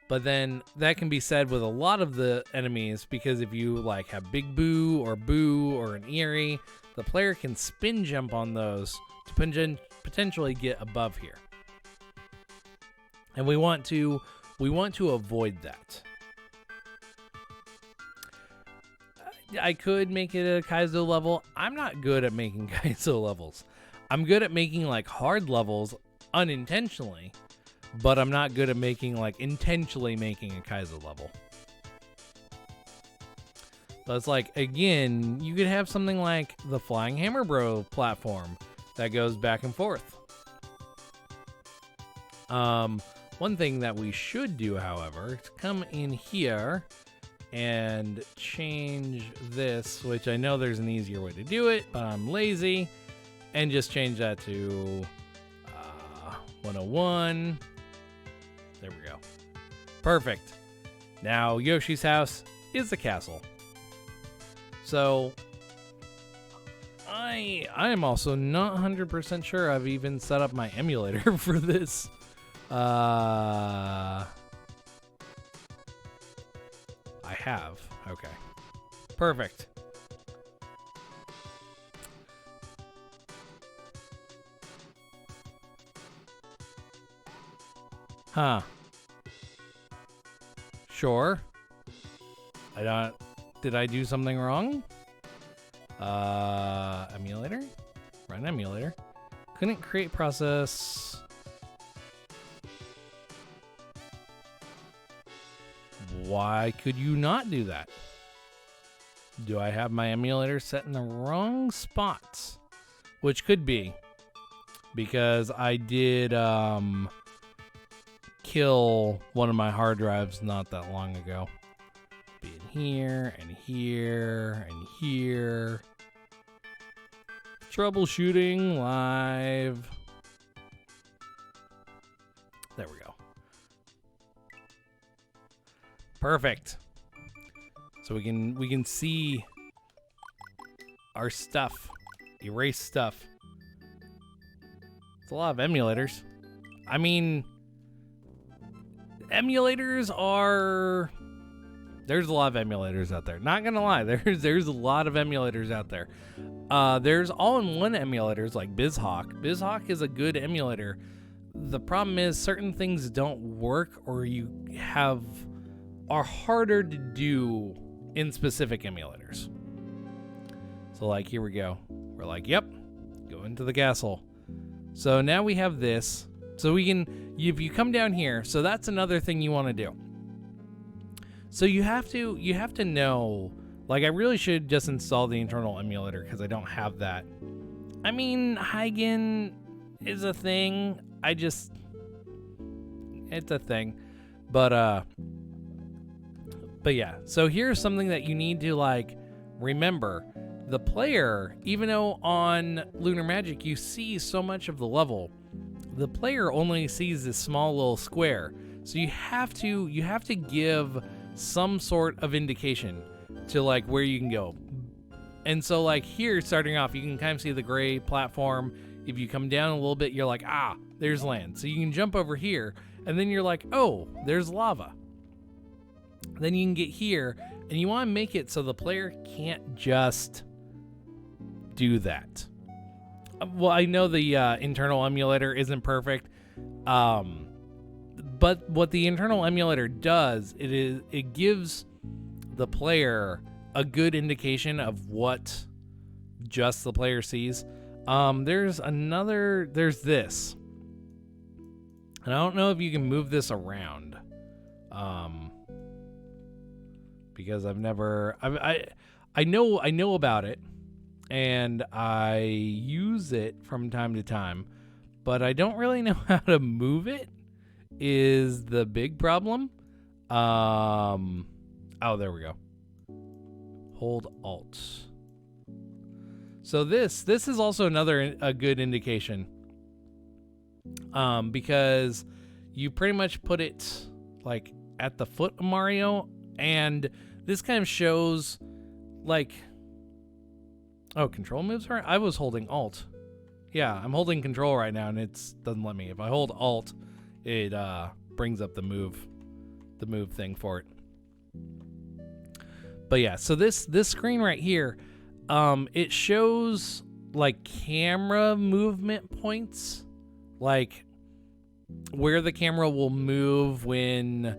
But then that can be said with a lot of the enemies, because if you like have Big Boo or an Eerie, the player can spin jump on those to potentially get above here. And we want to avoid that. I could make it a Kaizo level. I'm not good at making Kaizo levels. I'm good at making like hard levels unintentionally, but I'm not good at making like intentionally making a Kaizo level. So it's like, again, you could have something like the Flying Hammer Bro platform that goes back and forth. One thing that we should do, however, is come in here and change this, which I know there's an easier way to do it, but I'm lazy, and just change that to 101. There we go. Perfect. Now Yoshi's house is the castle. So I am also not 100% sure I've even set up my emulator for this. I have. Okay. Perfect. Huh. Sure. Did I do something wrong? Emulator? Run emulator. Couldn't create process. Why could you not do that? Do I have my emulator set in the wrong spots? Which could be because I did kill one of my hard drives not that long ago. Be in here and here and here. Troubleshooting live. There we go. Perfect. So we can see our stuff, erase stuff. It's a lot of emulators. I mean, emulators are. There's a lot of emulators out there. Not gonna lie, there's a lot of emulators out there. There's all-in-one emulators like BizHawk. BizHawk is a good emulator. The problem is certain things don't work, or are harder to do in specific emulators. So like here we go. We're like, yep, go into the castle. So now we have this. So we can, if you come down here, so that's another thing you want to do. So you have to know, like I really should just install the internal emulator because I don't have that. I mean, Heigen is a thing. It's a thing. But yeah, so here's something that you need to like remember. The player, even though on Lunar Magic you see so much of the level, the player only sees this small little square. So you have to give some sort of indication to like where you can go. And so like here starting off, you can kind of see the gray platform. If you come down a little bit, you're like, ah, there's land. So you can jump over here and then you're like, oh, there's lava. Then you can get here and you want to make it so the player can't just do that. Well, I know the internal emulator isn't perfect, but what the internal emulator does, it gives the player a good indication of what just the player sees. There's this, and I don't know if you can move this around, because I've never, I know about it. And I use it from time to time, but I don't really know how to move it is the big problem. Oh, there we go. Hold Alt. So this is also a good indication, because you pretty much put it like at the foot of Mario, and this kind of shows like, oh, control moves are. I was holding Alt. Yeah, I'm holding control right now, and it doesn't let me. If I hold Alt, it brings up the move thing for it. But yeah, so this screen right here, it shows like camera movement points, like where the camera will move when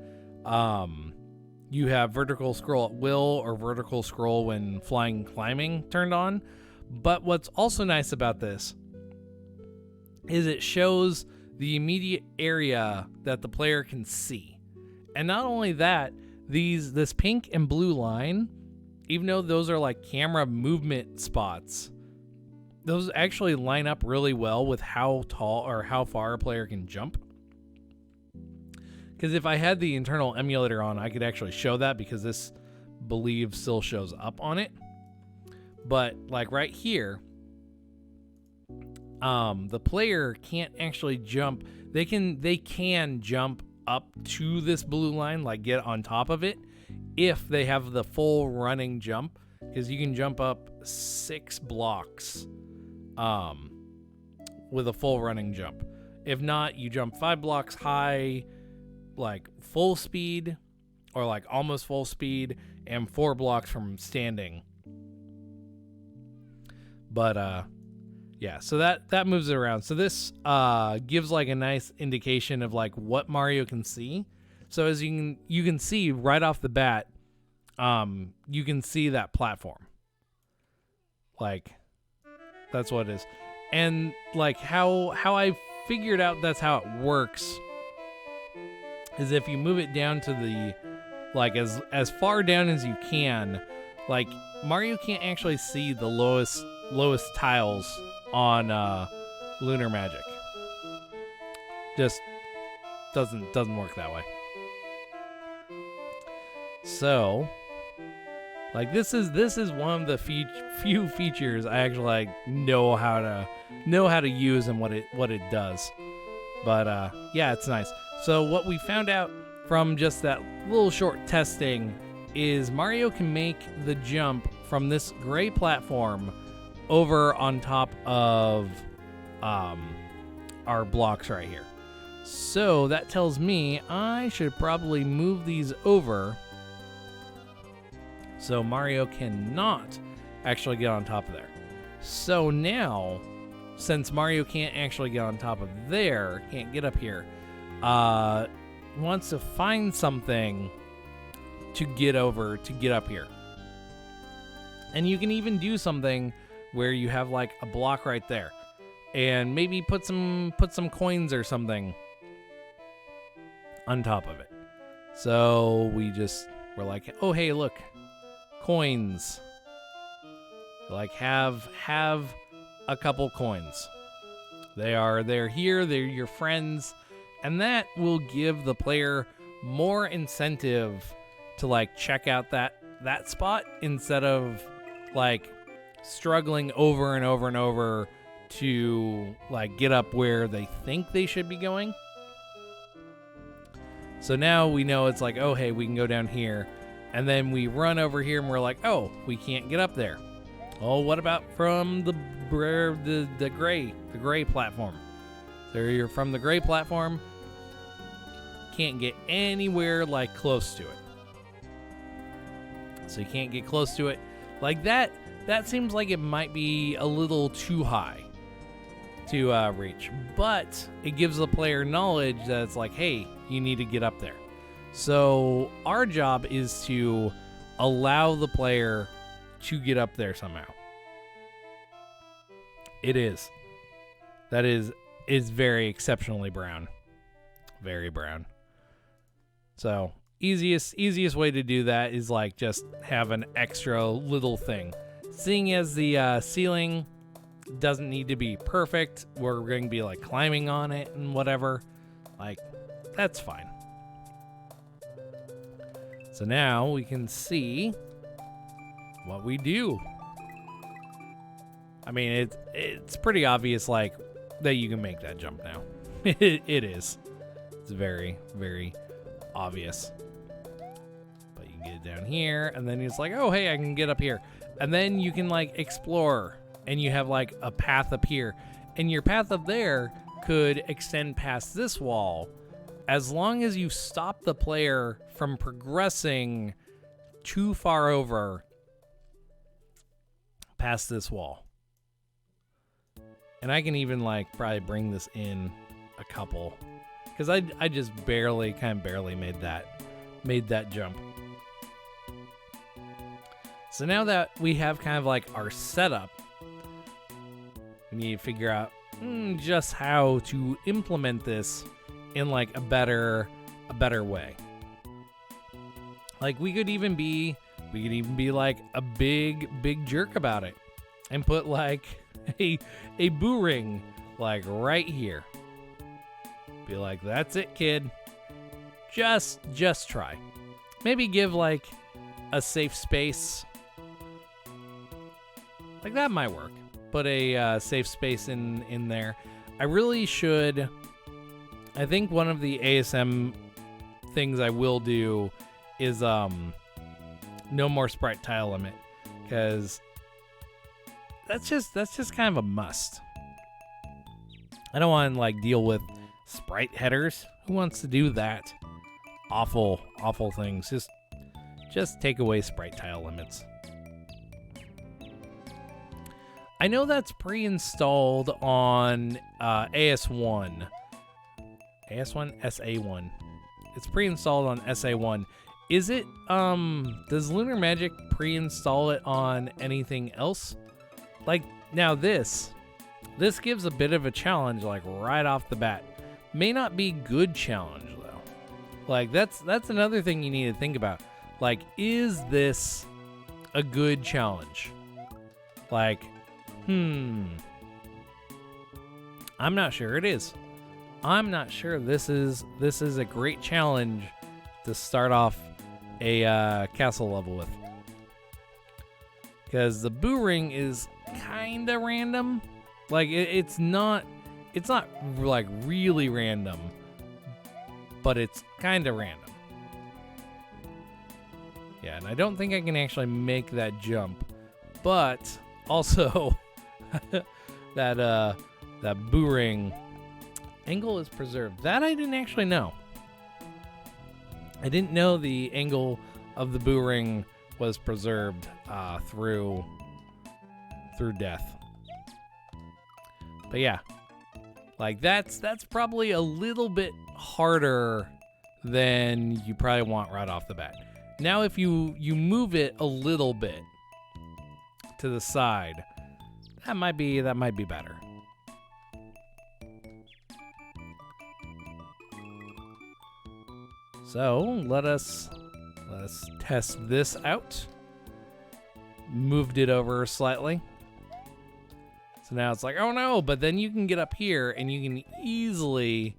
you have vertical scroll at will or vertical scroll when flying climbing turned on. But what's also nice about this is it shows the immediate area that the player can see. And not only that, this pink and blue line, even though those are like camera movement spots, those actually line up really well with how tall or how far a player can jump. Because if I had the internal emulator on, I could actually show that, because this believe still shows up on it. But like right here, the player can't actually jump. They can jump up to this blue line, like get on top of it, if they have the full running jump, because you can jump up 6 blocks with a full running jump. If not, you jump 5 blocks high, like full speed, or like almost full speed, and 4 blocks from standing. But yeah, so that moves it around. So this gives like a nice indication of like what Mario can see. So as you can see right off the bat, you can see that platform. Like, that's what it is. And like how I figured out that's how it works is if you move it down to the, like as far down as you can, like Mario can't actually see the lowest tiles on Lunar Magic. Just doesn't work that way. So, like this is one of the few features I actually like know how to use and what it does. But yeah, it's nice. So what we found out from just that little short testing is Mario can make the jump from this gray platform over on top of our blocks right here. So that tells me I should probably move these over so Mario cannot actually get on top of there. So now, since Mario can't actually get on top of there, can't get up here, wants to find something to get over to get up here. And you can even do something where you have like a block right there, and maybe put some coins or something on top of it. So we're like, oh hey, look, coins. Like have a couple coins. They're here, they're your friends, and that will give the player more incentive to like check out that spot instead of like struggling over and over and over to like get up where they think they should be going. So now we know it's like, oh hey, we can go down here, and then we run over here and we're like, oh, we can't get up there. Oh, what about from the gray platform? So you're from the gray platform, can't get anywhere like close to it. So you can't get close to it. Like that seems like it might be a little too high to reach, but it gives the player knowledge that it's like, hey, you need to get up there. So our job is to allow the player to get up there somehow. That is very exceptionally brown. Very brown. So easiest way to do that is like just have an extra little thing. Seeing as the ceiling doesn't need to be perfect, we're going to be like climbing on it and whatever. Like, that's fine. So now we can see what we do. I mean, it's pretty obvious, like, that you can make that jump now. It is. It's very, very obvious. But you get it down here, and then it's like, oh, hey, I can get up here. And then you can, like, explore, and you have, like, a path up here. And your path up there could extend past this wall, as long as you stop the player from progressing too far over past this wall. And I can even, like, probably bring this in a couple, because I just barely made that jump. So now that we have kind of like our setup, we need to figure out just how to implement this in like a better way. Like we could even be like a big jerk about it and put like a boo ring like right here. Be like, that's it, kid. Just try. Maybe give like a safe space. Like that might work. Put a safe space in there. I really should. I think one of the ASM things I will do is no more sprite tile limit, because that's just kind of a must. I don't want to like deal with sprite headers. Who wants to do that? Awful things. Just take away sprite tile limits. I know that's pre-installed on AS1. AS1? SA1. It's pre-installed on SA1. Is it, does Lunar Magic pre-install it on anything else? Like, now this gives a bit of a challenge, like, right off the bat. May not be good challenge, though. Like, that's another thing you need to think about. Like, is this a good challenge? Like, I'm not sure it is. I'm not sure this is a great challenge to start off a castle level with. Because the boo ring is kind of random. Like, it's not like really random, but it's kind of random. Yeah, and I don't think I can actually make that jump. But also that boo ring angle is preserved. That I didn't actually know. I didn't know the angle of the boo ring was preserved through death. But yeah, like that's probably a little bit harder than you probably want right off the bat. Now if you move it a little bit to the side, that might be better. So let us test this out. Moved it over slightly. So now it's like, oh no, but then you can get up here and you can easily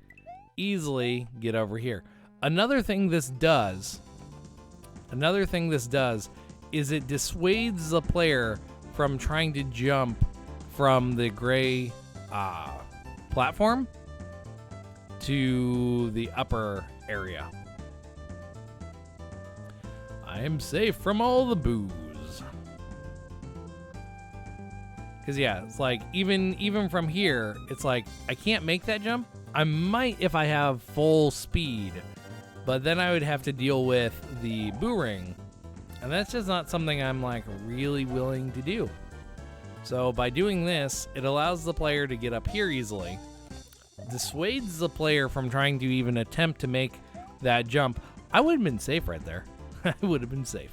get over here. Another thing this does is it dissuades the player from trying to jump from the gray platform to the upper area. I am safe from all the boos. Because yeah, it's like even from here, it's like I can't make that jump. I might if I have full speed, but then I would have to deal with the boo ring, and that's just not something I'm like really willing to do. So by doing this, it allows the player to get up here easily, dissuades the player from trying to even attempt to make that jump. I would have been safe right there. I would have been safe.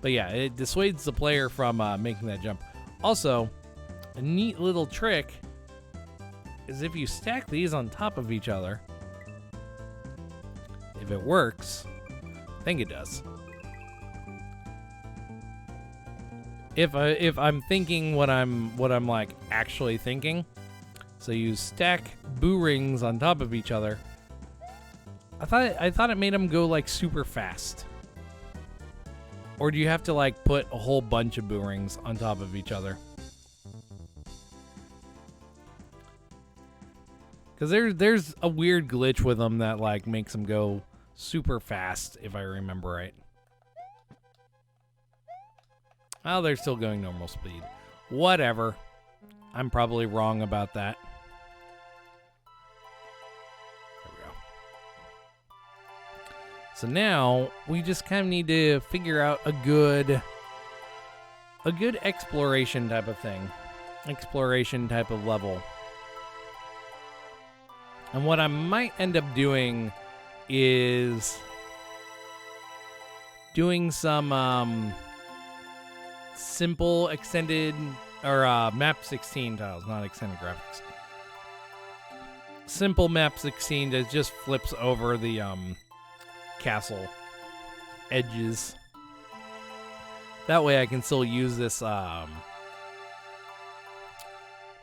But yeah, it dissuades the player from making that jump. Also, a neat little trick is if you stack these on top of each other, if it works, I think it does. If I'm thinking what I'm like actually thinking, so you stack boo rings on top of each other. I thought it made them go like super fast. Or do you have to like put a whole bunch of boomerangs on top of each other? Because there's a weird glitch with them that like makes them go super fast, if I remember right. Oh, they're still going normal speed. Whatever. I'm probably wrong about that. There we go. So now we just kind of need to figure out a good exploration type of thing. Exploration type of level. And what I might end up doing is doing some simple extended or map 16 tiles, not extended graphics. Simple map 16 that just flips over the castle edges. That way I can still use this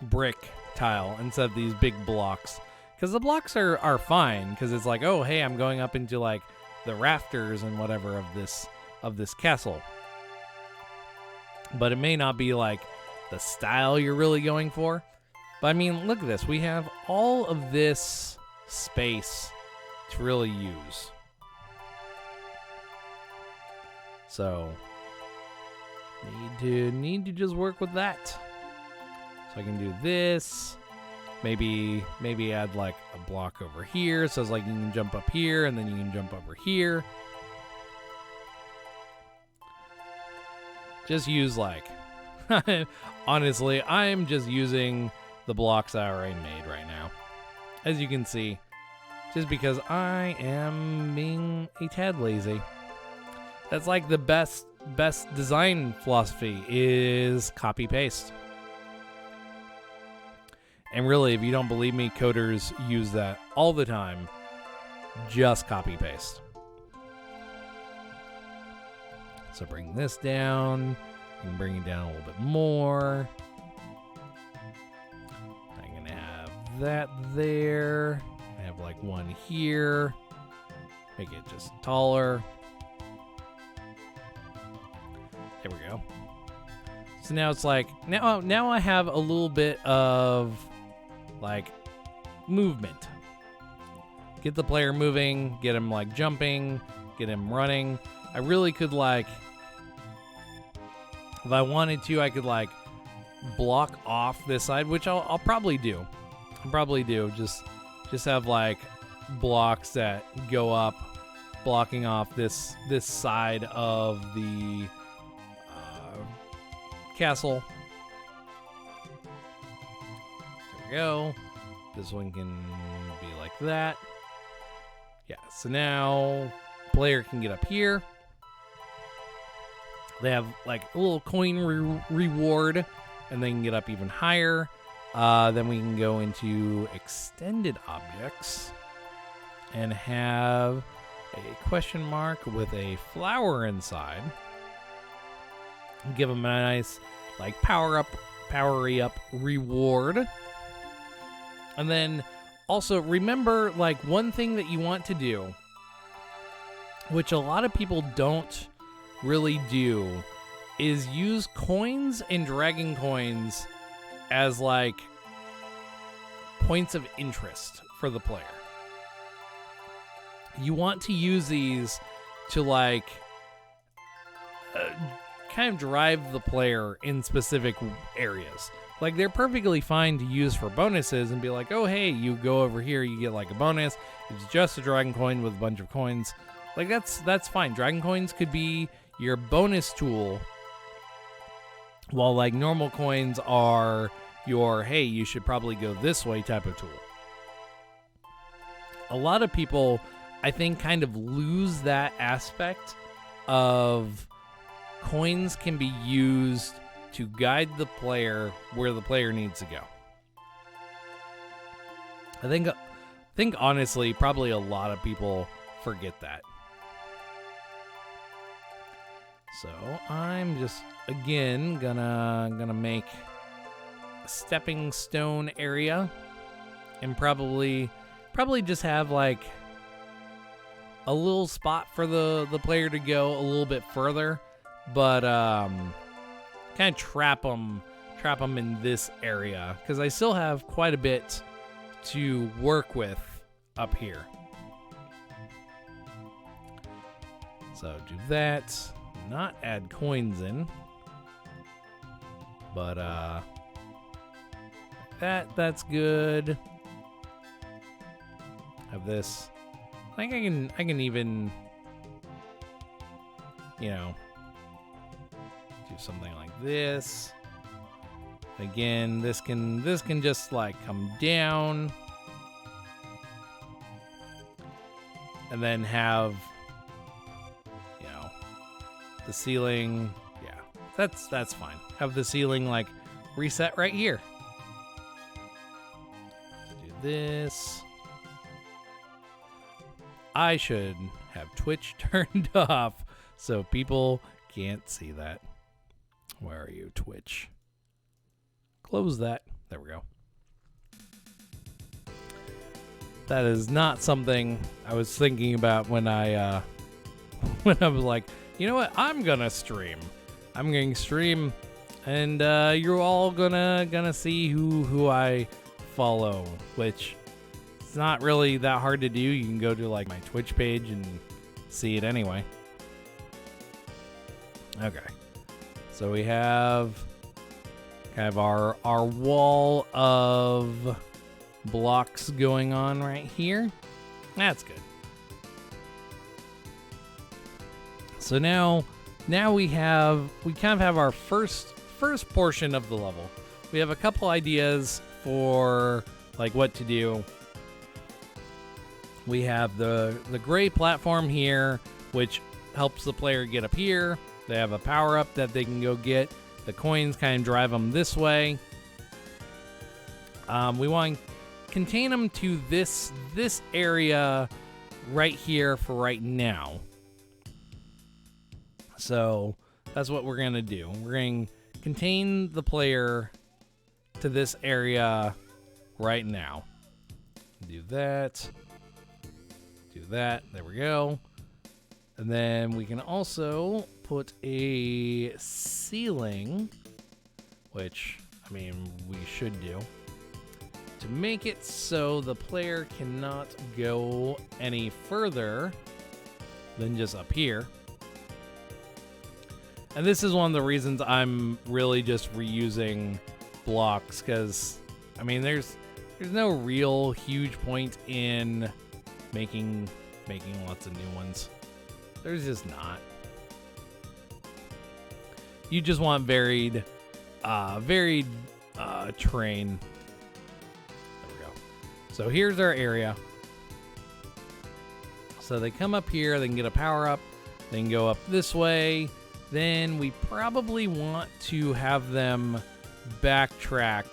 brick tile instead of these big blocks. Because the blocks are fine, because it's like, oh, hey, I'm going up into like the rafters and whatever of this castle. But it may not be like the style you're really going for. But I mean, look at this. We have all of this space to really use. So need to just work with that. So I can do this. Maybe add like a block over here. So it's like you can jump up here and then you can jump over here. Just use like, honestly, I'm just using the blocks I already made right now. As you can see, just because I am being a tad lazy. That's like the best design philosophy is copy paste. And really, if you don't believe me, coders use that all the time. Just copy paste. So bring this down. You can bring it down a little bit more. I'm going to have that there. I have like one here. Make it just taller. There we go. So now it's like, now I have a little bit of like movement. Get the player moving, get him like jumping, get him running. I really could like, if I wanted to, I could like block off this side, which I'll probably do. Just have like blocks that go up, blocking off this side of the castle. There we go. This one can be like that. Yeah, so now player can get up here. They have like a little coin reward, and they can get up even higher. Then we can go into extended objects and have a question mark with a flower inside. Give them a nice like powery up reward. And then also remember, like, one thing that you want to do, which a lot of people don't really do, is use coins and dragon coins as like points of interest for the player. You want to use these to like kind of drive the player in specific areas. Like, they're perfectly fine to use for bonuses and be like, oh, hey, you go over here, you get like a bonus. It's just a dragon coin with a bunch of coins. Like, that's fine. Dragon coins could be your bonus tool, while like normal coins are your, hey, you should probably go this way type of tool. A lot of people, I think, kind of lose that aspect of coins can be used to guide the player where the player needs to go. I think honestly, probably a lot of people forget that. So I'm just again gonna make a stepping stone area, and probably just have like a little spot for the player to go a little bit further. but kind of trap them in this area because I still have quite a bit to work with up here. So do that, not add coins in, but that's good. Have this. I think I can even, you know, do something like this. Again, this can just like come down and then have, you know, the ceiling. Yeah, that's fine. Have the ceiling like reset right here. Do this. I should have Twitch turned off so people can't see that. Where are you, Twitch? Close that. There we go. That is not something I was thinking about when I when I was like, you know what? I'm gonna stream. I'm going to stream, and you're all gonna see who I follow, which it's not really that hard to do. You can go to like my Twitch page and see it anyway. Okay, so we have kind of our wall of blocks going on right here. That's good. So now we kind of have our first portion of the level. We have a couple ideas for like what to do. We have the gray platform here, which helps the player get up here. They have a power up that they can go get. The coins kind of drive them this way. We want to contain them to this area right here for right now. So that's what we're going to do. We're going to contain the player to this area right now. Do that. Do that. There we go. And then we can also put a ceiling, which, I mean, we should do, to make it so the player cannot go any further than just up here. And this is one of the reasons I'm really just reusing blocks, because, I mean, there's no real huge point in making lots of new ones. There's just not. You just want varied terrain. There we go. So here's our area. So they come up here, they can get a power up, they can go up this way. Then we probably want to have them backtrack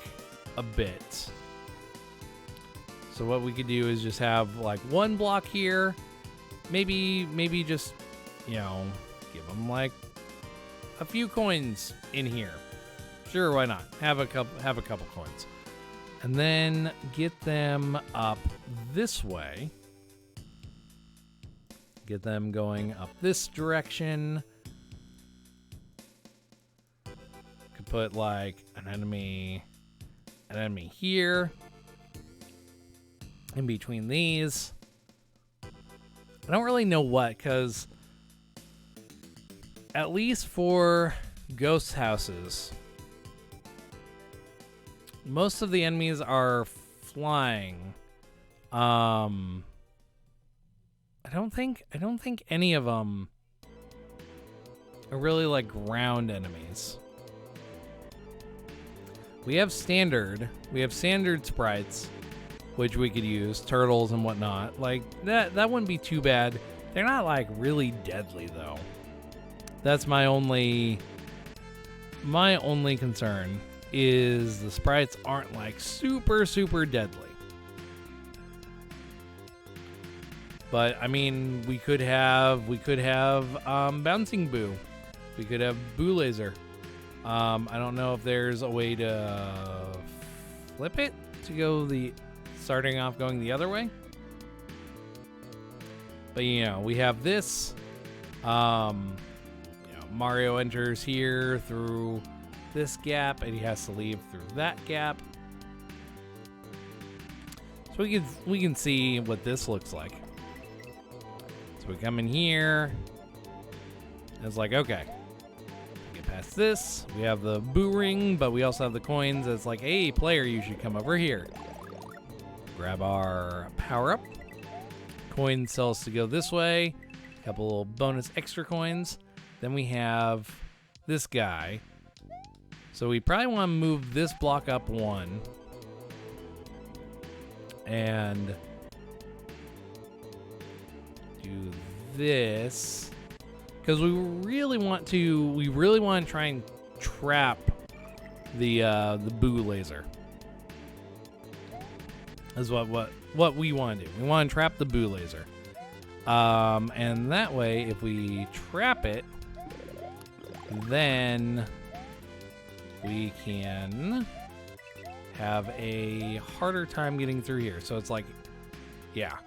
a bit. So what we could do is just have like one block here, maybe just, you know, give them like a few coins in here. Sure, why not? Have a couple coins. And then get them up this way. Get them going up this direction. Could put like an enemy here in between these. I don't really know what, because at least for ghost houses, most of the enemies are flying. I don't think any of them are really like ground enemies. We have standard sprites, which we could use, turtles and whatnot. Like that wouldn't be too bad. They're not like really deadly though. That's my only concern, is the sprites aren't like super deadly. But I mean, we could have bouncing boo. We could have boo laser. I don't know if there's a way to flip it to go starting off going the other way. But you know, we have this. You know, Mario enters here through this gap, and he has to leave through that gap. So we can see what this looks like. So we come in here, and it's like, okay, get past this. We have the boo ring, but we also have the coins. It's like, hey, player, you should come over here. Grab our power up. Coins tell us to go this way. A couple little bonus extra coins. Then we have this guy. So we probably want to move this block up one. And do this. Because we really want to try and trap the boo laser. Is what we want to do. We want to trap the boo laser. And that way, if we trap it, then we can have a harder time getting through here. So it's like, yeah.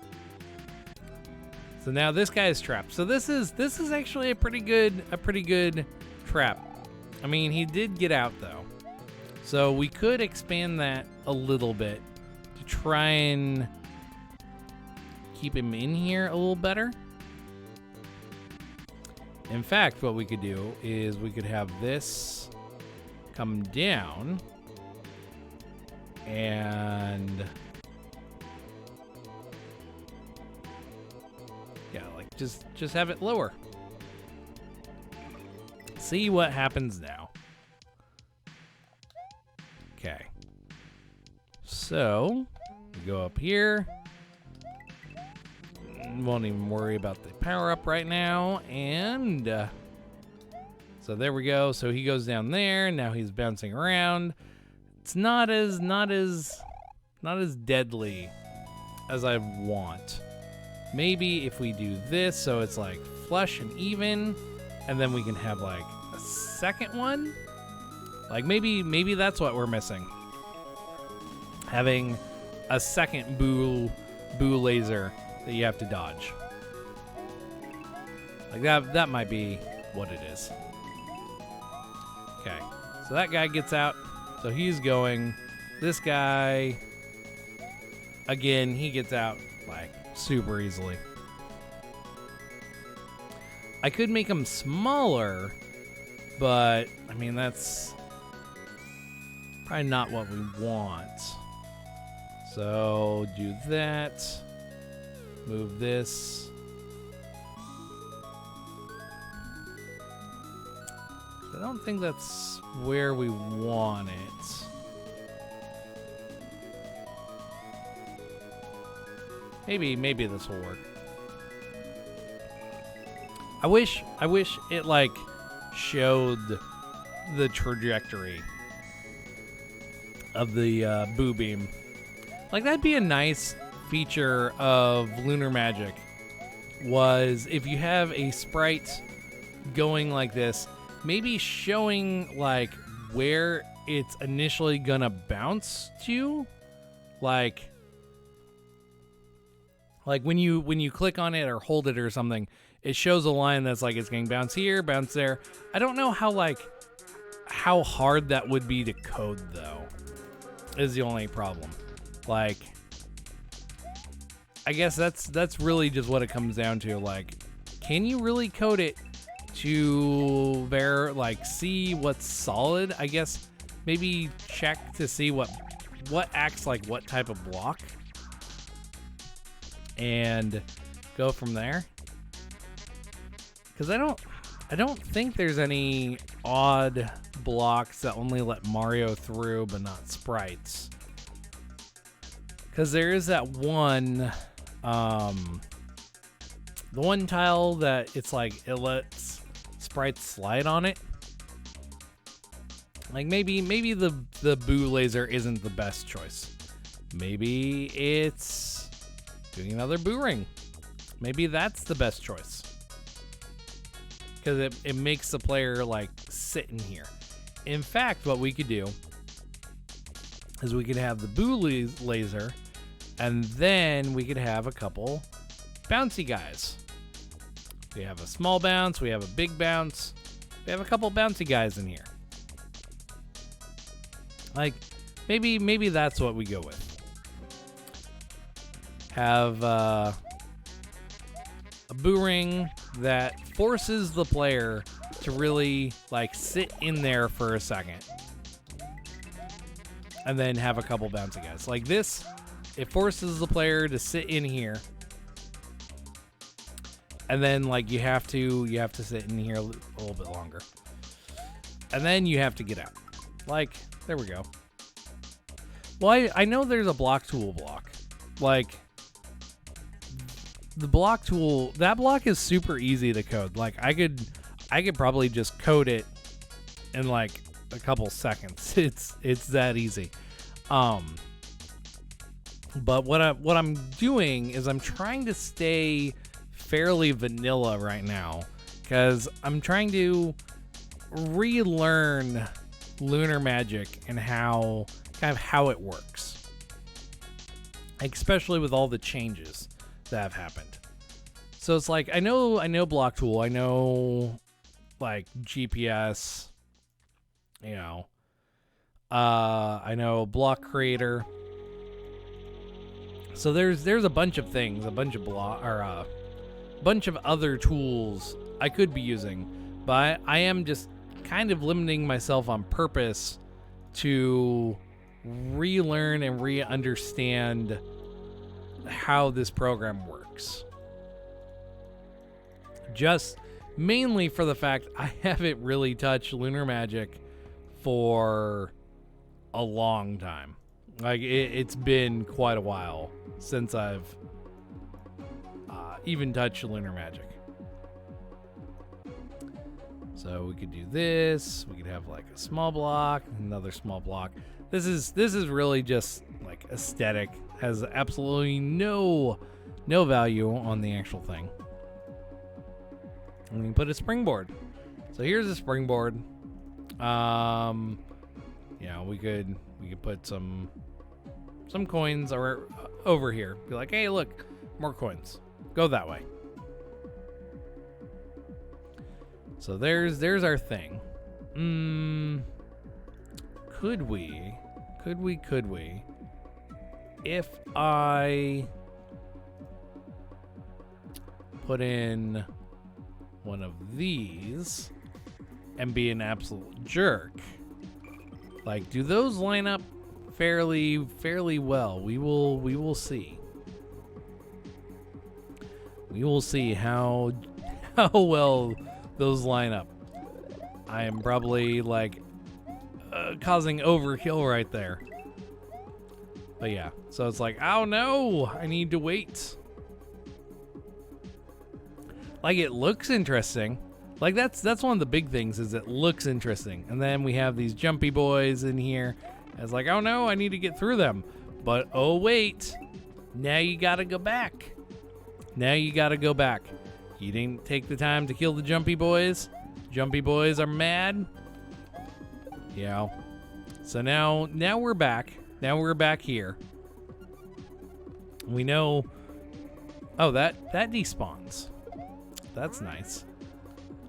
So now this guy is trapped. So this is actually a pretty good trap. I mean, he did get out though. So we could expand that a little bit to try and keep him in here a little better. In fact, what we could do is we could have this come down and yeah, like just have it lower. See what happens now. Okay. So, we go up here. Won't even worry about the power up right now. And so there we go. So he goes down there. Now he's bouncing around. It's not as deadly as I want. Maybe if we do this so it's like flush and even, and then we can have like a second one. Like maybe that's what we're missing. Having a second boo laser that you have to dodge. Like that might be what it is. Okay. So that guy gets out. So he's going. This guy, again, he gets out like super easily. I could make him smaller, but I mean, that's probably not what we want. So do that. Move this. I don't think that's where we want it. Maybe this will work. I wish it like showed the trajectory of the boo beam. Like that'd be a nice feature of Lunar Magic, was if you have a sprite going like this, maybe showing like where it's initially gonna bounce to, like when you click on it or hold it or something, it shows a line that's like it's getting bounce here, bounce there. I don't know how hard that would be to code though, is the only problem. Like, I guess that's really just what it comes down to. Like, can you really code it to see what's solid? I guess maybe check to see what acts like what type of block and go from there. Because I don't think there's any odd blocks that only let Mario through but not sprites. Because there is that one, the one tile that it's like it lets sprites slide on it. Like maybe the boo laser isn't the best choice. Maybe it's doing another boo ring. Maybe that's the best choice. Because it makes the player like sit in here. In fact, what we could do is we could have the boo laser, and then we could have a couple bouncy guys. We have a small bounce, we have a big bounce, We have a couple bouncy guys in here. Like, maybe that's what we go with. Have a boo ring that forces the player to really like sit in there for a second, and then have a couple bouncy guys like this. It forces the player to sit in here, and then like you have to sit in here a little bit longer, and then you have to get out. Like, there we go. Well, I know there's a block tool block. Like, the block tool, that block is super easy to code. Like, I could probably just code it in like a couple seconds. It's that easy. But what I'm doing is I'm trying to stay fairly vanilla right now, because I'm trying to relearn lunar magic and how it works, especially with all the changes that have happened. So it's like I know block tool, I know like GPS, you know, I know block creator. So there's a bunch of things, a bunch of other tools I could be using, but I am just kind of limiting myself on purpose to relearn and re-understand how this program works. Just mainly for the fact I haven't really touched lunar magic for a long time. Like, it's been quite a while since I've even touched lunar magic. So we could do this. We could have like a small block, another small block. This is really just like aesthetic. Has absolutely no value on the actual thing. And we can put a springboard. So here's a springboard. Yeah, we could put some coins over here. Be like, hey, look, more coins. Go that way. So there's our thing. Could we? If I put in one of these and be an absolute jerk, like, do those line up fairly well? We will see. We will see how well those line up. I am probably like causing overkill right there. But yeah, so it's like, oh no, I need to wait. Like, it looks interesting. Like, that's one of the big things, is it looks interesting. And then we have these jumpy boys in here. It's like, oh no, I need to get through them. But oh wait, now you gotta go back. You didn't take the time to kill the jumpy boys. Jumpy boys are mad. Yeah. So now we're back. Now we're back here. We know. Oh, that despawns. That's nice.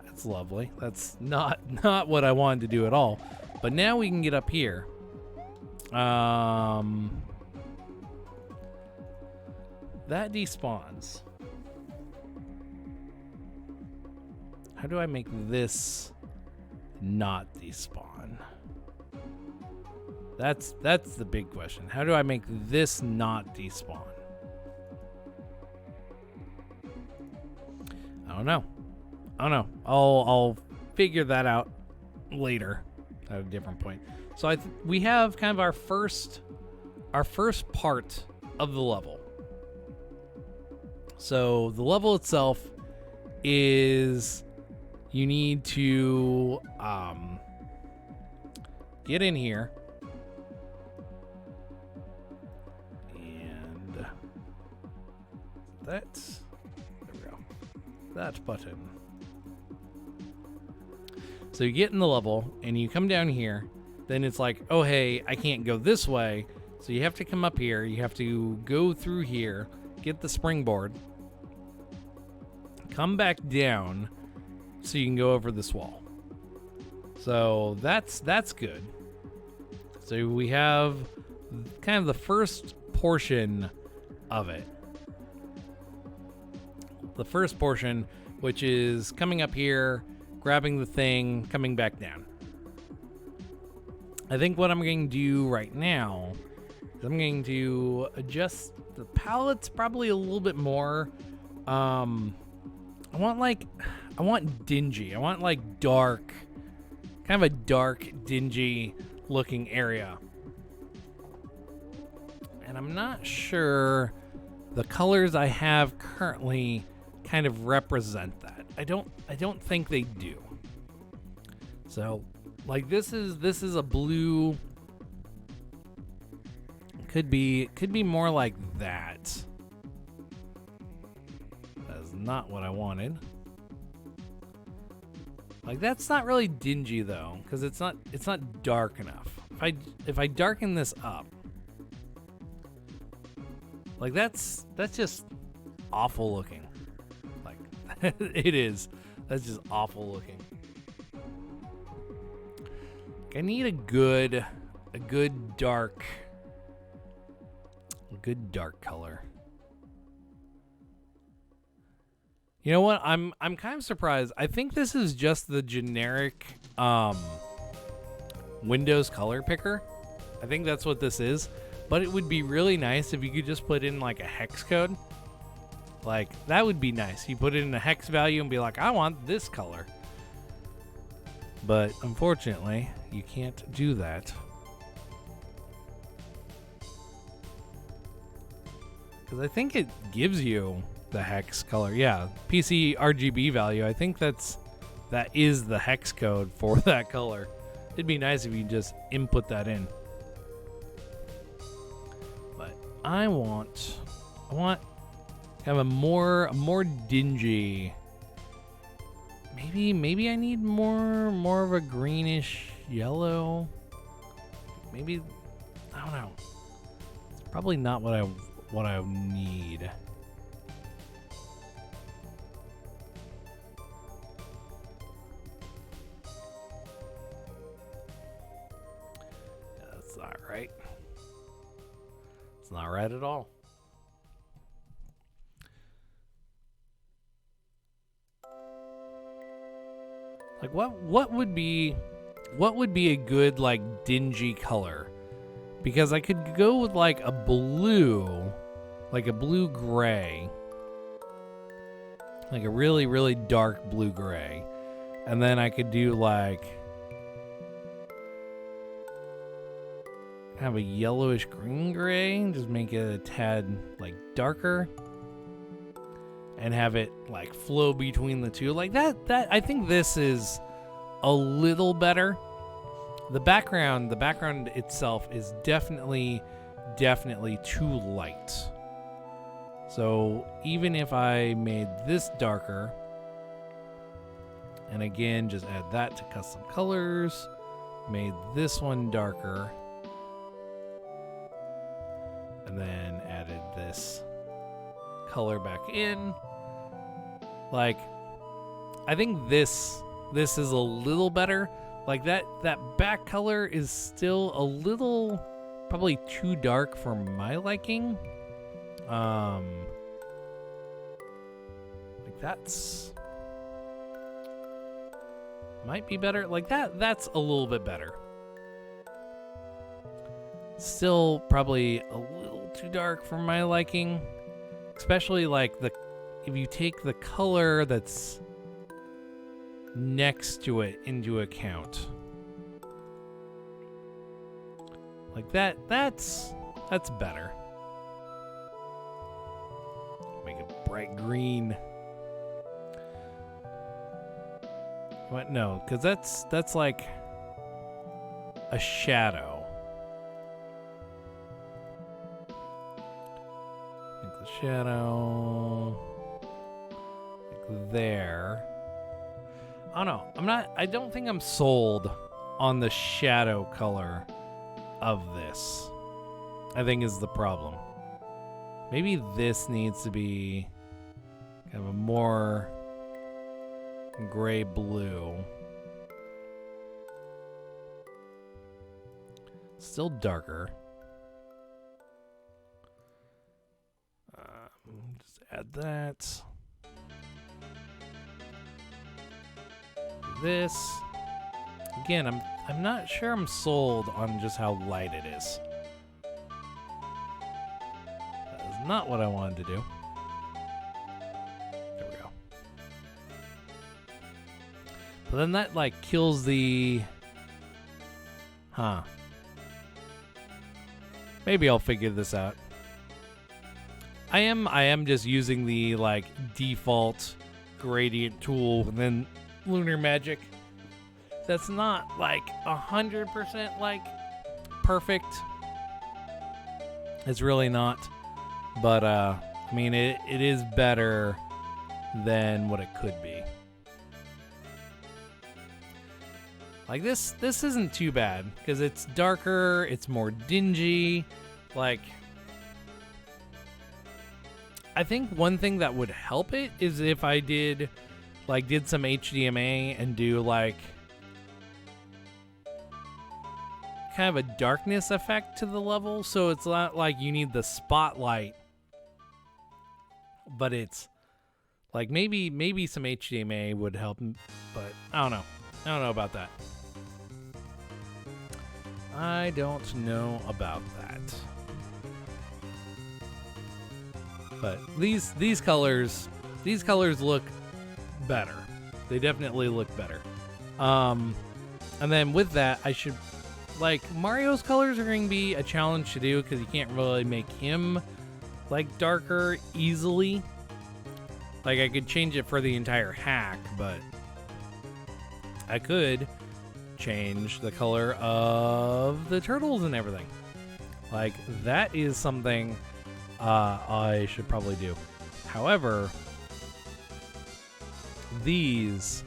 That's lovely. That's not what I wanted to do at all. But now we can get up here. That despawns. How do I make this not despawn? That's the big question. How do I make this not despawn? I don't know. I'll figure that out later at a different point. So we have kind of our first part of the level. So the level itself is, you need to get in here and there we go. That button. So you get in the level and you come down here. Then it's like, oh hey, I can't go this way. So you have to come up here. You have to go through here, get the springboard, come back down so you can go over this wall. So that's good. So we have kind of the first portion of it. The first portion, which is coming up here, grabbing the thing, coming back down. I think what I'm going to do right now is I'm going to adjust the palettes probably a little bit more. I want dingy. I want like dark, kind of a dark, dingy looking area. And I'm not sure the colors I have currently kind of represent that. I don't think they do. So, like this is a blue. Could be more like that. That's not what I wanted. Like that's not really dingy though, because it's not dark enough. If I darken this up, like that's just awful looking. Like it is. That's just awful looking. I need a good dark color. You know what? I'm kind of surprised. I think this is just the generic Windows color picker. I think that's what this is. But it would be really nice if you could just put in like a hex code. Like that would be nice. You put it in a hex value and be like, I want this color. But unfortunately, you can't do that. Because I think it gives you the hex color. Yeah, PC RGB value. I think that is the hex code for that color. It'd be nice if you just input that in. But I want kind of a more dingy. Maybe I need more of a greenish yellow. Maybe I don't know. It's probably not what I need. Yeah, that's not right. It's not right at all. Like what would be a good like dingy color? Because I could go with like a blue gray. Like a really, really dark blue gray. And then I could do like kind of a yellowish green gray, just make it a tad like darker. And have it like flow between the two like that. I think this is a little better. The background itself is definitely too light. So even if I made this darker, and again just add that to custom colors, made this one darker, and then added this color back in. Like, I think this is a little better. Like that back color is still a little probably too dark for my liking. Like that's might be better. Like that's a little bit better. Still probably a little too dark for my liking. Especially like if you take the color that's next to it into account. Like that's better. Make it bright green. What? No, because that's like a shadow. Make the shadow like there. Oh no, I don't think I'm sold on the shadow color of this. I think is the problem. Maybe this needs to be kind of a more gray blue. still darker. Just add that. This. Again, I'm not sure I'm sold on just how light it is. That is not what I wanted to do. There we go. But then that like kills the... Huh. Maybe I'll figure this out. I am just using the like default gradient tool within Lunar Magic. That's not like 100% like perfect. It's really not. But I mean it is better than what it could be. Like this isn't too bad because it's darker, it's more dingy. Like I think one thing that would help it is if I did some HDMA and do like kind of a darkness effect to the level, so it's not like you need the spotlight, but it's like maybe some HDMA would help, but I don't know about that. I don't know about that. But these colors look better. They definitely look better. And then with that, I should like Mario's colors are going to be a challenge to do because you can't really make him like darker easily. Like I could change it for the entire hack, but I could change the color of the turtles and everything. Like that is something I should probably do. However, these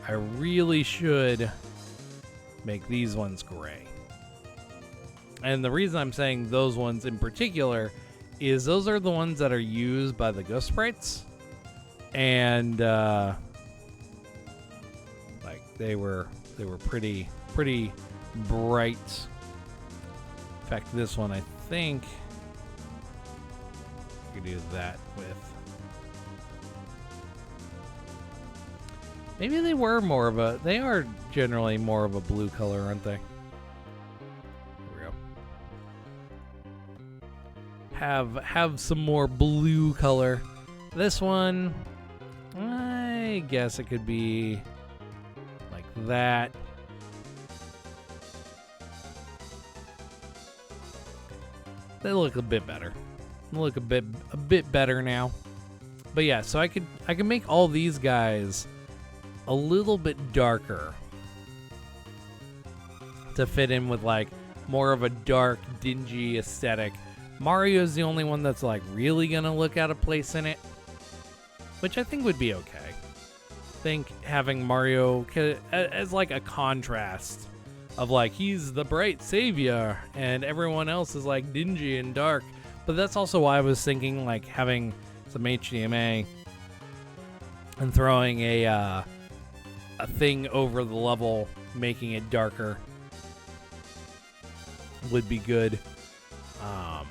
I really should make these ones gray. And the reason I'm saying those ones in particular is those are the ones that are used by the Ghost Sprites. And like they were pretty bright. In fact, this one I think I could do that with. Maybe they are generally more of a blue color, aren't they? Here we go. Have some more blue color. This one, I guess it could be like that. They look a bit better. They look a bit better now. But yeah, so I could make all these guys a little bit darker to fit in with like more of a dark, dingy aesthetic. Mario's the only one that's like really gonna look out of place in it, which I think would be okay. I think having Mario as like a contrast of like he's the bright savior and everyone else is like dingy and dark. But that's also why I was thinking like having some HDMA and throwing a thing over the level, making it darker would be good. I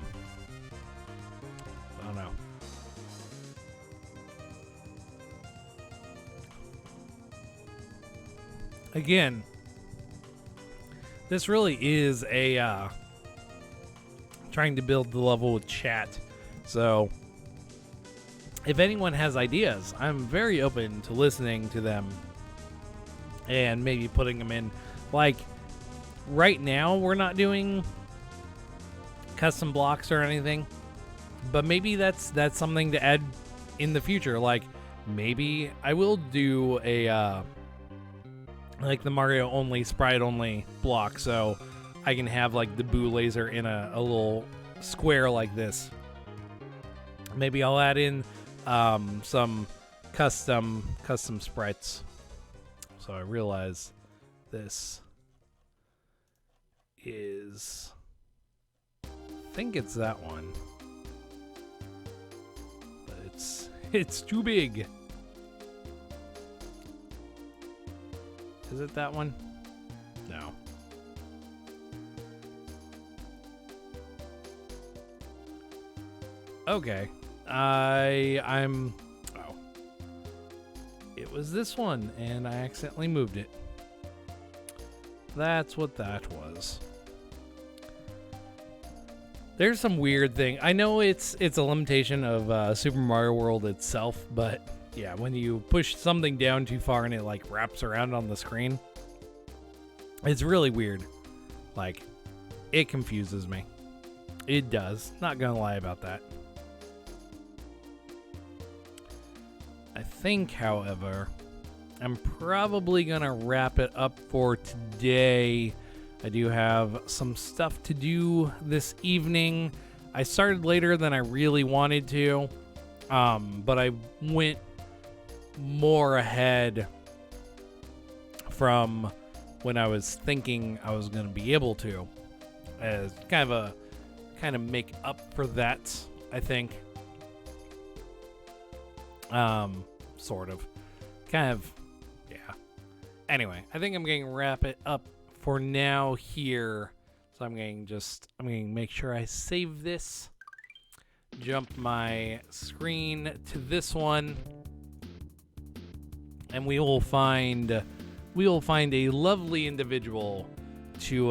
don't know. Again, this really is a trying to build the level with chat. So if anyone has ideas, I'm very open to listening to them and maybe putting them in. Like right now we're not doing custom blocks or anything, but maybe that's something to add in the future. Like maybe I will do a like the Mario only, sprite only block, so I can have like the Boo laser in a little square like this. Maybe I'll add in some custom sprites. So I realize this is, I think it's that one, but it's too big. Is it that one? No. Okay. I'm... Oh. It was this one, and I accidentally moved it. That's what that was. There's some weird thing. I know it's a limitation of Super Mario World itself, but yeah, when you push something down too far and it like wraps around on the screen, it's really weird. Like, it confuses me. It does. Not gonna lie about that. I think, however, I'm probably gonna wrap it up for today. I do have some stuff to do this evening. I started later than I really wanted to, but I went more ahead from when I was thinking I was going to be able to, as kind of make up for that, I think. Sort of. Kind of, yeah. Anyway, I think I'm going to wrap it up for now here. So I'm going to make sure I save this. Jump my screen to this one. And we will find a lovely individual to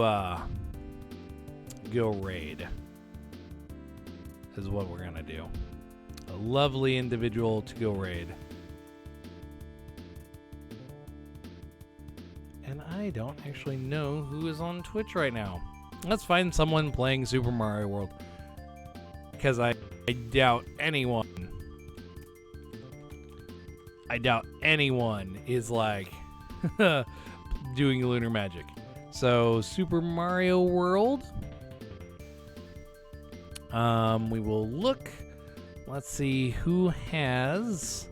go raid. Is what we're going to do. A lovely individual to go raid. And I don't actually know who is on Twitch right now. Let's find someone playing Super Mario World. Because I doubt anyone is like doing lunar magic. So Super Mario World. We will look. Let's see who has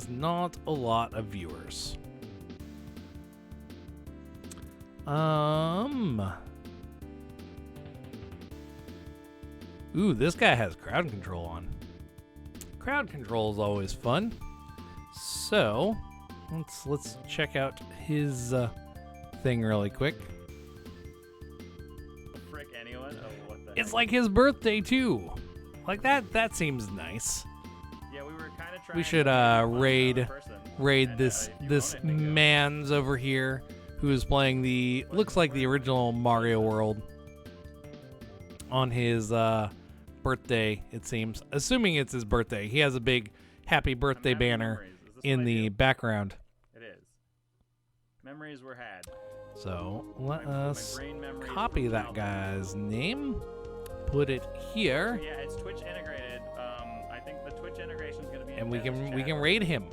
not a lot of viewers. Ooh, this guy has crowd control on. Crowd control is always fun. So, let's check out his thing really quick. Frick anyone? Oh, what the It's heck? like his birthday too. Like that seems nice. Yeah, we were kind of trying. We should raid this man's over here who is playing the looks like the original Mario World on his birthday, it seems. Assuming it's his birthday. He has a big happy birthday banner in the background. It is. Memories were had. So let us copy that guy's name, put it here, Yeah, it's Twitch integrated. I think the Twitch integration is going to be. and we can raid him.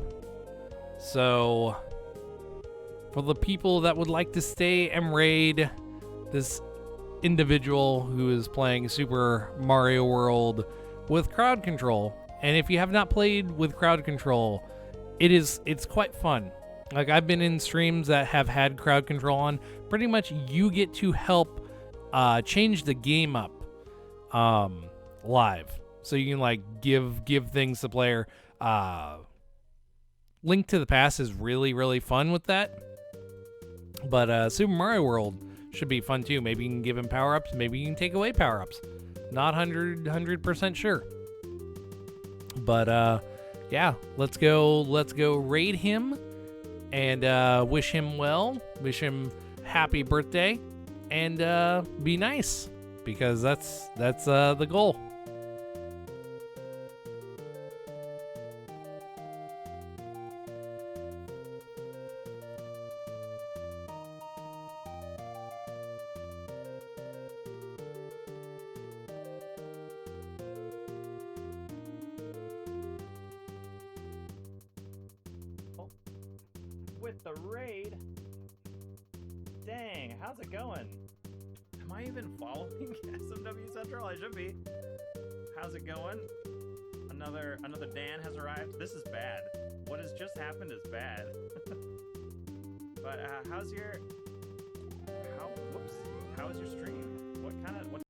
So for the people that would like to stay and raid this individual who is playing Super Mario World with crowd control, and if you have not played with crowd control, it's quite fun. Like, I've been in streams that have had crowd control on. Pretty much you get to help change the game up live, so you can like give things to the player. Link to the Past is really fun with that, but Super Mario World should be fun too. Maybe you can give him power-ups. Maybe you can take away power-ups. Not 100% sure. But yeah, let's go raid him and wish him well. Wish him happy birthday and be nice, because that's the goal. With the raid. Dang, how's it going? Am I even following SMWCentral? I should be. How's it going? Another Dan has arrived. This is bad. What has just happened is bad. But how's your stream?